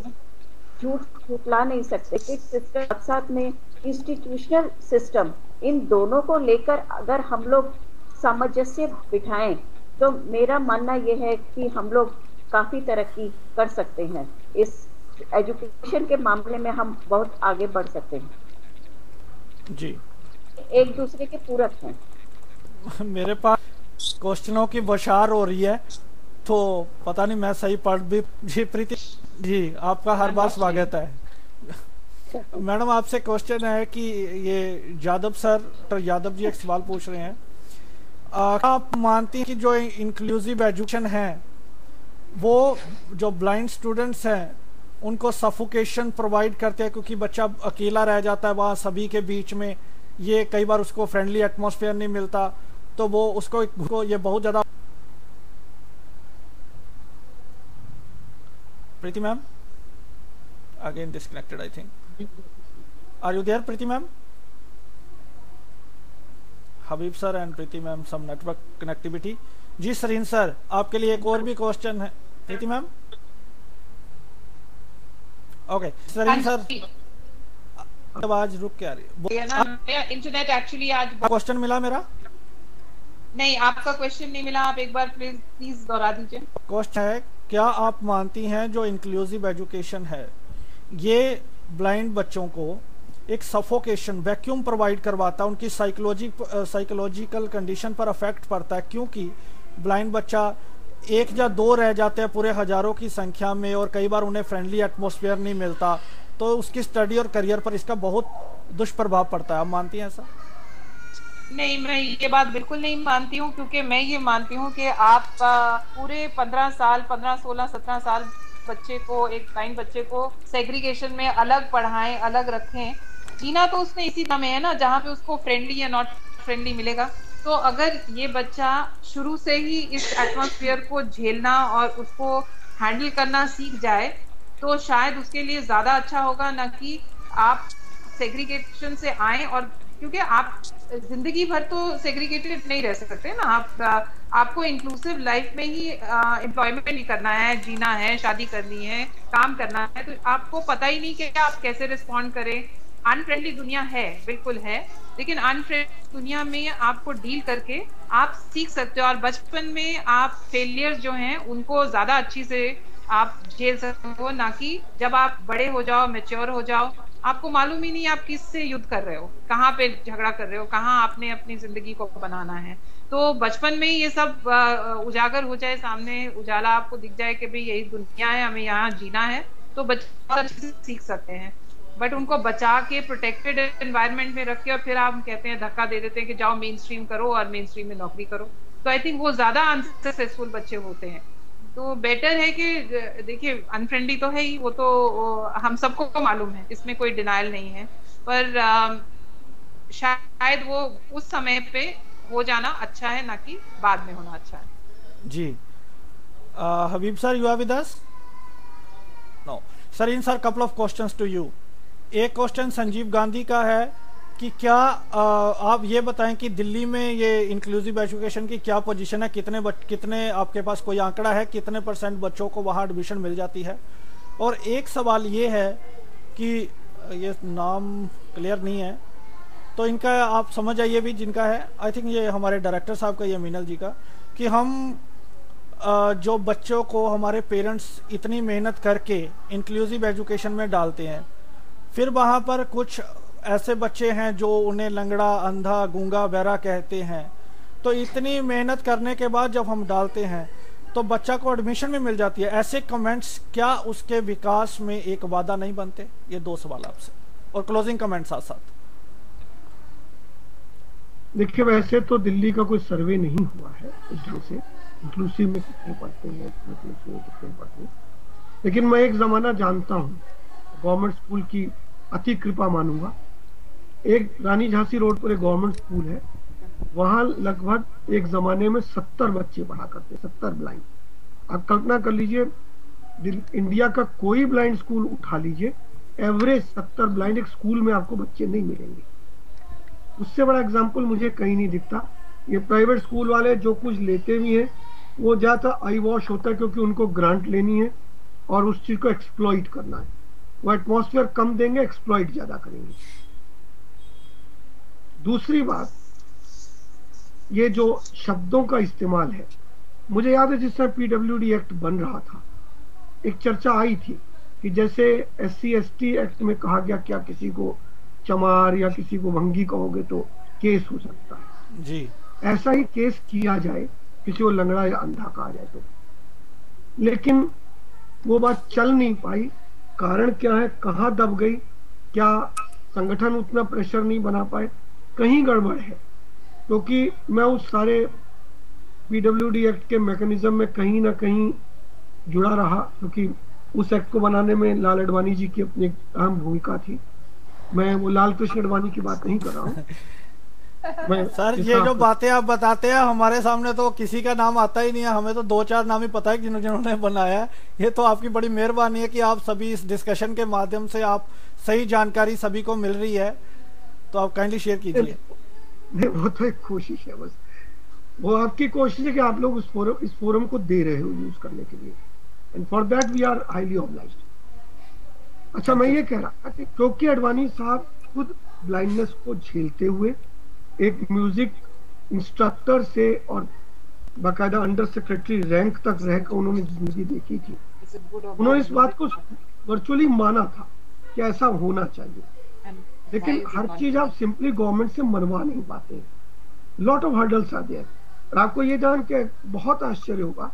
झूठला नहीं सकते। एक सिस्टम साथ साथ में इंस्टीट्यूशनल सिस्टम, इन दोनों को लेकर अगर हम लोग सामंजस्य बिठाएं तो मेरा मानना यह है कि हम लोग काफी तरक्की कर सकते हैं। इस एजुकेशन के मामले में हम बहुत आगे बढ़ सकते हैं जी। एक दूसरे के पूरक हैं। मेरे पास क्वेश्चनों की बौछार हो रही है, तो पता नहीं मैं सही पढ़ भी। जी प्रीति जी, आपका हर बार स्वागत है। मैडम आपसे क्वेश्चन है कि ये यादव सर, यादव जी एक सवाल पूछ रहे हैं, आप मानती हैं कि जो इंक्लूसिव एजुकेशन है वो जो ब्लाइंड स्टूडेंट्स हैं उनको सफोकेशन प्रोवाइड करते हैं, क्योंकि बच्चा अकेला रह जाता है वहाँ सभी के बीच में, ये कई बार उसको फ्रेंडली एटमॉस्फेयर नहीं मिलता, तो वो उसको ये बहुत ज्यादा। Preeti ma'am again disconnected, I think. Are you there Preeti ma'am? Habib sir and Preeti ma'am, some network connectivity. जी सरीन सर, आपके लिए एक और भी क्वेश्चन है। Preeti ma'am okay. Sareen sir आवाज रुक के आ रही है ना, इंटरनेट एक्चुअली आज। क्वेश्चन मिला मेरा? नहीं, आपका क्वेश्चन नहीं मिला, आप एक बार प्लीज दोहरा दीजिए। क्वेश्चन है, क्या आप मानती हैं जो इंक्लूसिव एजुकेशन है ये ब्लाइंड बच्चों को एक सफोकेशन वैक्यूम प्रोवाइड करवाता है, उनकी साइकोलॉजिकल कंडीशन पर अफेक्ट पड़ता है, क्योंकि ब्लाइंड बच्चा एक या दो रह जाते हैं पूरे हजारों की संख्या में, और कई बार उन्हें फ्रेंडली एटमॉस्फेयर नहीं मिलता, तो उसकी स्टडी और करियर पर इसका बहुत दुष्प्रभाव पड़ता है। आप मानती हैं ऐसा? नहीं, मैं ये बात बिल्कुल नहीं मानती हूँ, क्योंकि मैं ये मानती हूँ कि आप पूरे 15 साल 15, 16, 17 साल बच्चे को, एक ब्लाइंड बच्चे को सेग्रीगेशन में अलग पढ़ाएं, अलग रखें। जीना तो उसने इसी तरह में है ना, जहाँ पे उसको फ्रेंडली या नॉट फ्रेंडली मिलेगा। तो अगर ये बच्चा शुरू से ही इस एटमॉस्फेयर को झेलना और उसको हैंडल करना सीख जाए, तो शायद उसके लिए ज्यादा अच्छा होगा, ना कि आप सेग्रीगेशन से आए। और क्योंकि आप जिंदगी भर तो सेग्रीगेटेड नहीं रह सकते ना, आपको इंक्लूसिव लाइफ में ही एम्प्लॉयमेंट ही करना है, जीना है, शादी करनी है, काम करना है, तो आपको पता ही नहीं कि आप कैसे रिस्पॉन्ड करें। अनफ्रेंडली दुनिया है, बिल्कुल है, लेकिन अनफ्रेंडली दुनिया में आपको डील करके आप सीख सकते हो, और बचपन में आप फेलियर्स जो हैं उनको ज्यादा अच्छी से आप झेल सकते हो, ना कि जब आप बड़े हो जाओ, मैच्योर हो जाओ, आपको मालूम ही नहीं आप किससे युद्ध कर रहे हो, कहाँ पे झगड़ा कर रहे हो, कहाँ आपने अपनी जिंदगी को बनाना है। तो बचपन में ही ये सब उजागर हो जाए, सामने उजाला आपको दिख जाए कि भाई यही दुनिया है, हमें यहाँ जीना है, तो बच्चे बहुत अच्छे से सीख सकते हैं। बट उनको बचा के प्रोटेक्टेड एनवायरनमेंट में रख के और फिर आप कहते हैं, धक्का दे देते हैं कि जाओ मेन स्ट्रीम करो और मेन स्ट्रीम में नौकरी करो, तो आई थिंक वो ज्यादा अनसक्सेसफुल बच्चे होते हैं। तो बेटर है कि देखिए, अनफ्रेंडली तो है ही, वो तो हम सबको मालूम है, इसमें कोई डिनायल नहीं है, पर शायद वो उस समय पे हो जाना अच्छा है, ना कि बाद में होना अच्छा है। जी Habib sir, you are with us? No sir, in sir couple of questions to you. एक क्वेश्चन संजीव गांधी का है कि क्या आप ये बताएं कि दिल्ली में ये इंक्लूसिव एजुकेशन की क्या पोजीशन है, कितने आपके पास कोई आंकड़ा है, कितने % बच्चों को वहाँ एडमिशन मिल जाती है? और एक सवाल ये है कि ये नाम क्लियर नहीं है, तो इनका आप समझ आइए भी, जिनका है आई थिंक ये हमारे डायरेक्टर साहब का, ये मीनल जी का, कि हम जो बच्चों को हमारे पेरेंट्स इतनी मेहनत करके इंक्लूसिव एजुकेशन में डालते हैं, फिर वहाँ पर कुछ ऐसे बच्चे हैं जो उन्हें लंगड़ा, अंधा, गूंगा, बहरा कहते हैं, तो इतनी मेहनत करने के बाद जब हम डालते हैं तो बच्चा को एडमिशन में मिल जाती है। ऐसे कमेंट्स क्या उसके विकास में एक बाधा नहीं बनते? ये दो सवाल आपसे, और क्लोजिंग कमेंट साथ साथ। देखिए, वैसे तो दिल्ली का कोई सर्वे नहीं हुआ है इस ढंग से, इंक्लूसिव में कितने पढ़ते हैं, इंक्लूसिव में कितने पढ़ते हैं, लेकिन मैं एक जमाना जानता हूँ, गवर्नमेंट स्कूल की अति कृपा मानूंगा। एक रानी झांसी रोड पर एक गवर्नमेंट स्कूल है, वहां लगभग एक जमाने में 70 बच्चे पढ़ा करते, 70 ब्लाइंड। आप कल्पना कर लीजिए, इंडिया का कोई ब्लाइंड स्कूल उठा लीजिए, एवरेज 70 ब्लाइंड एक स्कूल में आपको बच्चे नहीं मिलेंगे। उससे बड़ा एग्जाम्पल मुझे कहीं नहीं दिखता। ये प्राइवेट स्कूल वाले जो कुछ लेते भी हैं वो ज्यादा आई वॉश होता है, क्योंकि उनको ग्रांट लेनी है और उस चीज को एक्सप्लॉइट करना है। वो एटमॉस्फेयर कम देंगे, एक्सप्लॉइट ज्यादा करेंगे। दूसरी बात, ये जो शब्दों का इस्तेमाल है, मुझे याद है जिस समय PWD एक्ट बन रहा था, एक चर्चा आई थी कि जैसे SC ST एक्ट में कहा गया, क्या किसी को चमार या किसी को भंगी कहोगे तो केस हो सकता है जी, ऐसा ही केस किया जाए किसी को लंगड़ा या अंधा कहा जाए तो। लेकिन वो बात चल नहीं पाई। कारण क्या है, कहाँ दब गई? क्या संगठन उतना प्रेशर नहीं बना पाए? कहीं गड़बड़ है, क्योंकि मैं उस सारे PWD एक्ट के मैकेनिज्म में कहीं ना कहीं जुड़ा रहा, क्योंकि उस एक्ट को बनाने में लाल अडवाणी जी की अपनी अहम भूमिका थी। मैं वो लाल कृष्ण अडवाणी की बात नहीं कर रहा हूँ। सर, ये जो बातें आप बताते हैं, हमारे सामने तो किसी का नाम आता ही नहीं है, हमें तो 2-4 नाम ही पता है जिन्होंने बनाया है। ये तो आपकी बड़ी मेहरबानी है कि आप सभी इस डिस्कशन के माध्यम से आप सही जानकारी सभी को मिल रही है, तो आप काइंडली शेयर कीजिए। वो तो एक कोशिश है, बस वो आपकी कोशिश है कि आप लोग इस फोरम को दे रहे हो यूज करने के लिए, and for that we are highly obliged. अच्छा, मैं ये कह रहा था कि क्योंकि अडवाणी साहब खुद ब्लाइंडनेस को झेलते हुए एक म्यूजिक इंस्ट्रक्टर से और बाकायदा अंडर सेक्रेटरी रैंक तक रहकर उन्होंने जिंदगी देखी थी, उन्होंने इस बात को वर्चुअली माना था कि ऐसा होना चाहिए। लेकिन हर चीज आप सिंपली गवर्नमेंट से मनवा नहीं पाते, lot of hurdles are there. और आपको ये जान के बहुत आश्चर्य होगा,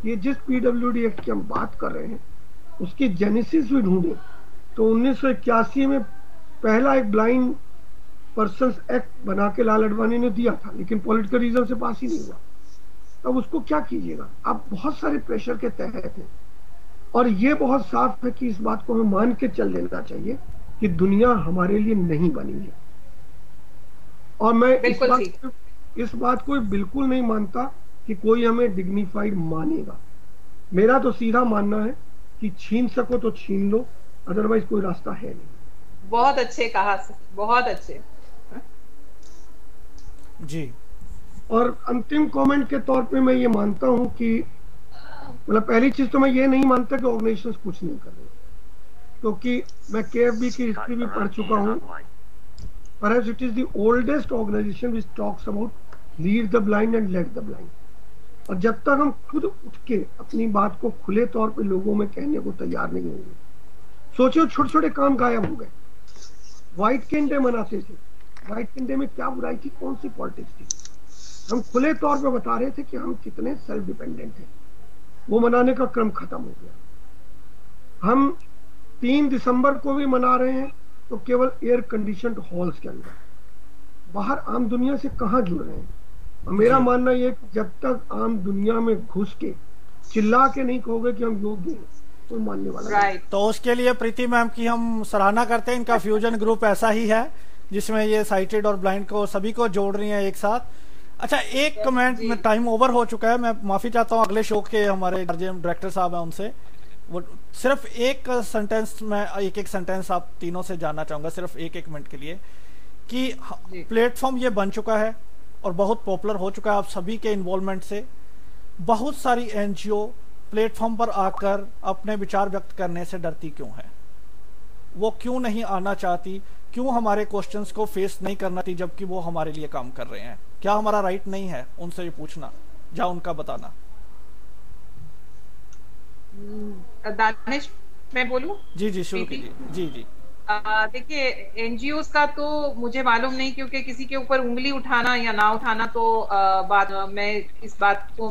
ये जिस पीडब्ल्यूडी एक्ट की हम बात कर रहे हैं उसकी जेनेसिस भी ढूंढे तो 1981 में पहला एक ब्लाइंड पर्संस एक्ट बना के लाल अडवाणी ने दिया था, लेकिन पॉलिटिकल रीजन से पास ही नहीं हुआ। तब उसको क्या कीजिएगा, आप बहुत सारे प्रेशर के तहत हैं। और ये बहुत साफ है कि इस बात को हमें मान के चल लेना चाहिए कि दुनिया हमारे लिए नहीं बनी है। और मैं इस बात को बिल्कुल नहीं मानता कि कोई हमें डिग्निफाइड मानेगा। मेरा तो सीधा मानना है कि छीन सको तो छीन लो, अदरवाइज कोई रास्ता है नहीं। बहुत अच्छे कहा, बहुत अच्छे जी। और अंतिम कमेंट के तौर पे मैं ये मानता हूं कि मतलब पहली चीज तो मैं ये नहीं मानता कि ऑर्गेनाइजेशंस कुछ नहीं कर रहे, क्योंकि मैं केएफबी की हिस्ट्री भी पढ़ चुका हूं। Perhaps it is the oldest organisation which talks about lead the blind and led the blind. और जब तक हम खुद उठ के अपनी बात को खुले तौर पे लोगों में कहने को तैयार नहीं होंगे, सोचो छोटे छोटे काम गायब हो गए। व्हाइट कैन डे मनाते थे, व्हाइट कैन डे में क्या बुराई थी, कौन सी पॉलिटिक्स थी? हम खुले तौर पे बता रहे थे कि हम कितने सेल्फ डिपेंडेंट हैं। वो मनाने का क्रम खत्म हो गया। हम 3 दिसंबर को भी मना रहे हैं तो केवल एयर कंडीशनड हॉल्स के अंदर, बाहर आम दुनिया से कहाँ जुड़ रहे हैं। और मेरा मानना यह कि जब तक आम दुनिया में घुस के चिल्ला के नहीं कहोगे कि हम योग्य हैं, कोई मानने वाला नहीं। तो उसके लिए प्रीति मैम की हम सराहना करते हैं। इनका फ्यूजन ग्रुप ऐसा ही है जिसमें ये साइटेड और ब्लाइंड को सभी को जोड़ रही है एक साथ। अच्छा, एक कमेंट में टाइम ओवर हो चुका है, मैं माफी चाहता हूँ। अगले शो के हमारे डायरेक्टर साहब हैं, उनसे वो सिर्फ एक सेंटेंस में एक सेंटेंस आप तीनों से जानना चाहूंगा, सिर्फ एक मिनट के लिए, कि प्लेटफॉर्म ये बन चुका है और बहुत पॉपुलर हो चुका है आप सभी के इन्वॉल्वमेंट से। बहुत सारी एनजीओ प्लेटफॉर्म पर आकर अपने विचार व्यक्त करने से डरती क्यों है? वो क्यों नहीं आना चाहती? क्यों हमारे क्वेश्चंस को फेस नहीं करना चाहती जबकि वो हमारे लिए काम कर रहे हैं? क्या हमारा राइट नहीं है उनसे ये पूछना या उनका बताना? दानिश, मैं बोलूं? जी जी, शुरू कीजिए। जी जी। देखिए, एनजीओ का तो मुझे मालूम नहीं, क्योंकि किसी के ऊपर उंगली उठाना या ना उठाना तो मैं इस बात को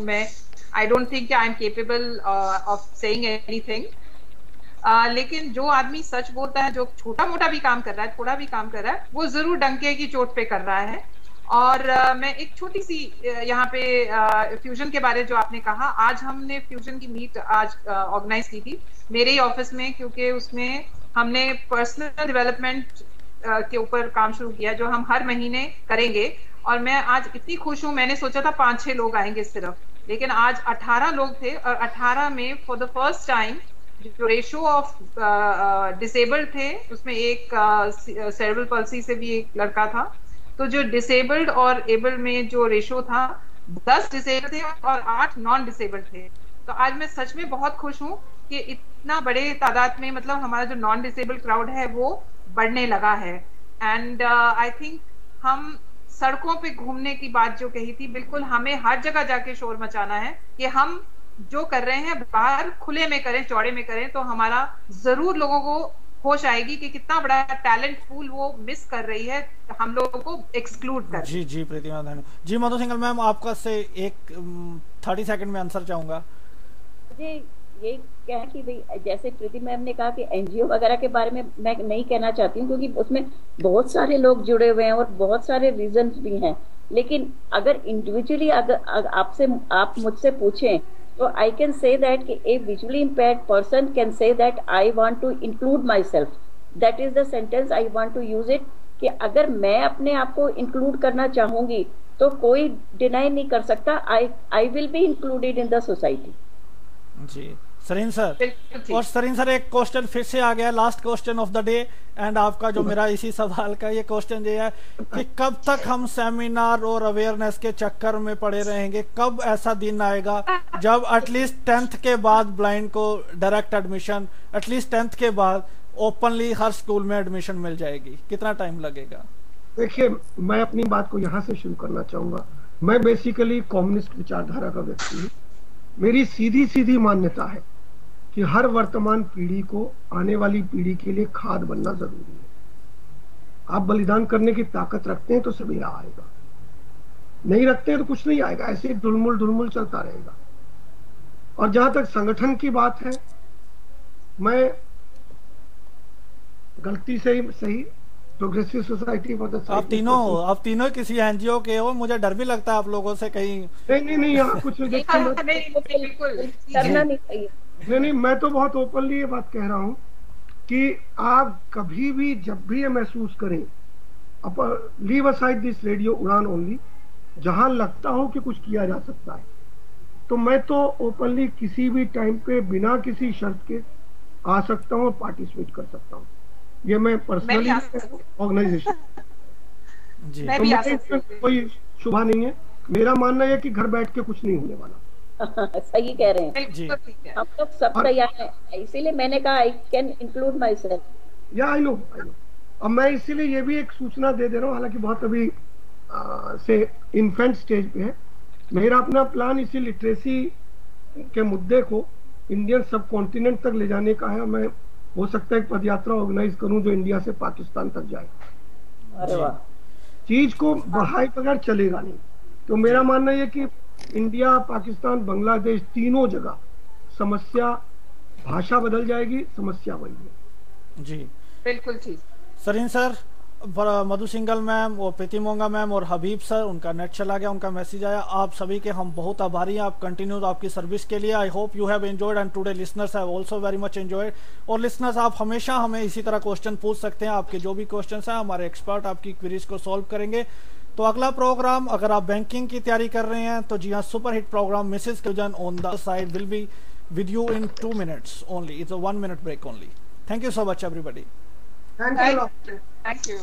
I don't think I am capable of saying anything. लेकिन जो आदमी सच बोलता है, जो छोटा मोटा भी काम कर रहा है, थोड़ा भी काम कर रहा है, वो जरूर डंके की चोट पे कर रहा है। और मैं एक छोटी सी यहाँ पे फ्यूजन के बारे जो आपने कहा, आज हमने फ्यूजन की मीट आज ऑर्गेनाइज की थी मेरे ही ऑफिस में, क्योंकि उसमें हमने पर्सनल डेवलपमेंट के ऊपर काम शुरू किया जो हम हर महीने करेंगे। और मैं आज इतनी खुश हूँ, मैंने सोचा था 5-6 लोग आएंगे सिर्फ, लेकिन आज 18 लोग थे। और 18 में फॉर द फर्स्ट टाइम जो रेशो ऑफ डिसेबल्ड थे, उसमें एक सेरेब्रल पल्सी से भी एक लड़का था। तो जो डिसेबल्ड और एबल में जो रेशो था, 10 डिसेबल्ड थे और 8 नॉन डिसेबल्ड थे। तो आज मैं सच में बहुत खुश हूँ कि इतना बड़े तादाद में, मतलब हमारा जो नॉन डिसेबल्ड क्राउड है वो बढ़ने लगा है। एंड आई थिंक हम सड़कों पे घूमने की बात जो कही थी, बिल्कुल हमें हर जगह जाके शोर मचाना है कि हम जो कर रहे हैं बाहर खुले में करें, चौड़े में करें, तो हमारा जरूर लोगों को होश आएगी कि कितना बड़ा टैलेंट पूल वो मिस कर रही है, हम लोगों को एक्सक्लूड कर। जी जी प्रतिमा धन्यवाद। जी मधु सिंघल मैम, आपका से एक 30 सेकंड में आंसर चाहूंगा। मुझे ये क्या है कि भाई जैसे प्रीति मैम ने कहा कि एनजीओ वगैरह के बारे में मैं नहीं कहना चाहती हूँ, क्योंकि उसमें बहुत सारे लोग जुड़े हुए हैं और बहुत सारे रीजंस भी हैं। लेकिन अगर इंडिविजुअली अगर आप मुझसे पूछें तो आई कैन से दैट कि a visually impaired person can say that I want to include myself. That is the sentence I want to use it, कि अगर मैं अपने आप को इंक्लूड करना चाहूंगी तो कोई डिनाई नहीं कर सकता, I will be included in the society. जी सरीन सर, और सरीन सर एक क्वेश्चन फिर से आ गया, last question of the day and आपका जो मेरा इसी सवाल का ये क्वेश्चन ये है कि कब तक हम सेमिनार और अवेयरनेस के चक्कर में पड़े रहेंगे? कब ऐसा दिन आएगा जब एटलीस्ट 10th के बाद ब्लाइंड को डायरेक्ट एडमिशन, एटलीस्ट 10th के बाद ओपनली हर स्कूल में एडमिशन मिल जाएगी? कितना टाइम लगेगा? देखिए, मैं अपनी बात को यहाँ से शुरू करना चाहूंगा। मैं बेसिकली कम्युनिस्ट विचारधारा का व्यक्ति हूँ। मेरी सीधी सीधी मान्यता है कि हर वर्तमान पीढ़ी को आने वाली पीढ़ी के लिए खाद बनना जरूरी है। आप बलिदान करने की ताकत रखते हैं तो सवेरा आएगा, नहीं रखते हैं तो कुछ नहीं आएगा, ऐसे ढुलमुल ढुलमुल चलता रहेगा। और जहां तक संगठन की बात है, मैं गलती से ही सही प्रोग्रेसिव सोसाइटी फॉर द, आप तीनों किसी एनजीओ के हो, मुझे डर भी लगता है आप लोगों से कहीं। नहीं यहाँ कुछ नहीं, मैं तो बहुत ओपनली ये बात कह रहा हूँ कि आप कभी भी जब भी ये महसूस करें, लीव असाइड दिस रेडियो उड़ान ओनली, जहां लगता हो कि कुछ किया जा सकता है, तो मैं तो ओपनली किसी भी टाइम पे बिना किसी शर्त के आ सकता हूँ, पार्टिसिपेट कर सकता हूँ। ये मैं पर्सनली ऑर्गेनाइजेशन तो कोई शुभा नहीं है। मेरा मानना है कि घर बैठ के कुछ नहीं होने वाला। सही कह रहे हैं, हम लोग सब तैयार हैं, इसीलिए मैंने कहा I can include my self. या आई नो। अब मैं इसीलिए ये भी एक सूचना दे रहा हूँ, हालांकि बहुत अभी से इन्फेंट स्टेज पे है। मेरा अपना प्लान इसी लिटरेसी के मुद्दे को इंडियन सब कॉन्टिनेंट तक ले जाने का है। मैं हो सकता है एक पदयात्रा ऑर्गेनाइज करूं जो इंडिया से पाकिस्तान तक जाए। अरे वाह, चीज को बढ़ाए बगैर चलेगा नहीं। तो मेरा मानना है कि इंडिया, पाकिस्तान, बांग्लादेश, तीनों जगह समस्या, भाषा बदल जाएगी, समस्या वही है। जी बिल्कुल ठीक। सरीन सर, मधु सिंगल मैम और प्रीति मोंगा मैम और हबीब सर, उनका नेट चला गया, उनका मैसेज आया। आप सभी के हम बहुत आभारी हैं, आप कंटिन्यूज आपकी सर्विस के लिए। I hope you have enjoyed and today listeners have also very much enjoyed. और लिसनर्स, आप हमेशा हमें इसी तरह क्वेश्चन पूछ सकते हैं, आपके जो भी क्वेश्चन हैं हमारे एक्सपर्ट आपकी क्वेरीज को सॉल्व करेंगे। तो अगला प्रोग्राम, अगर आप बैंकिंग की तैयारी कर रहे हैं तो जी हाँ, सुपर हिट प्रोग्राम मिसेज क्यूजन on the side will be with you in 2 minutes only. It's a 1 minute break only. Thank you so much everybody. Thank you. Thank you.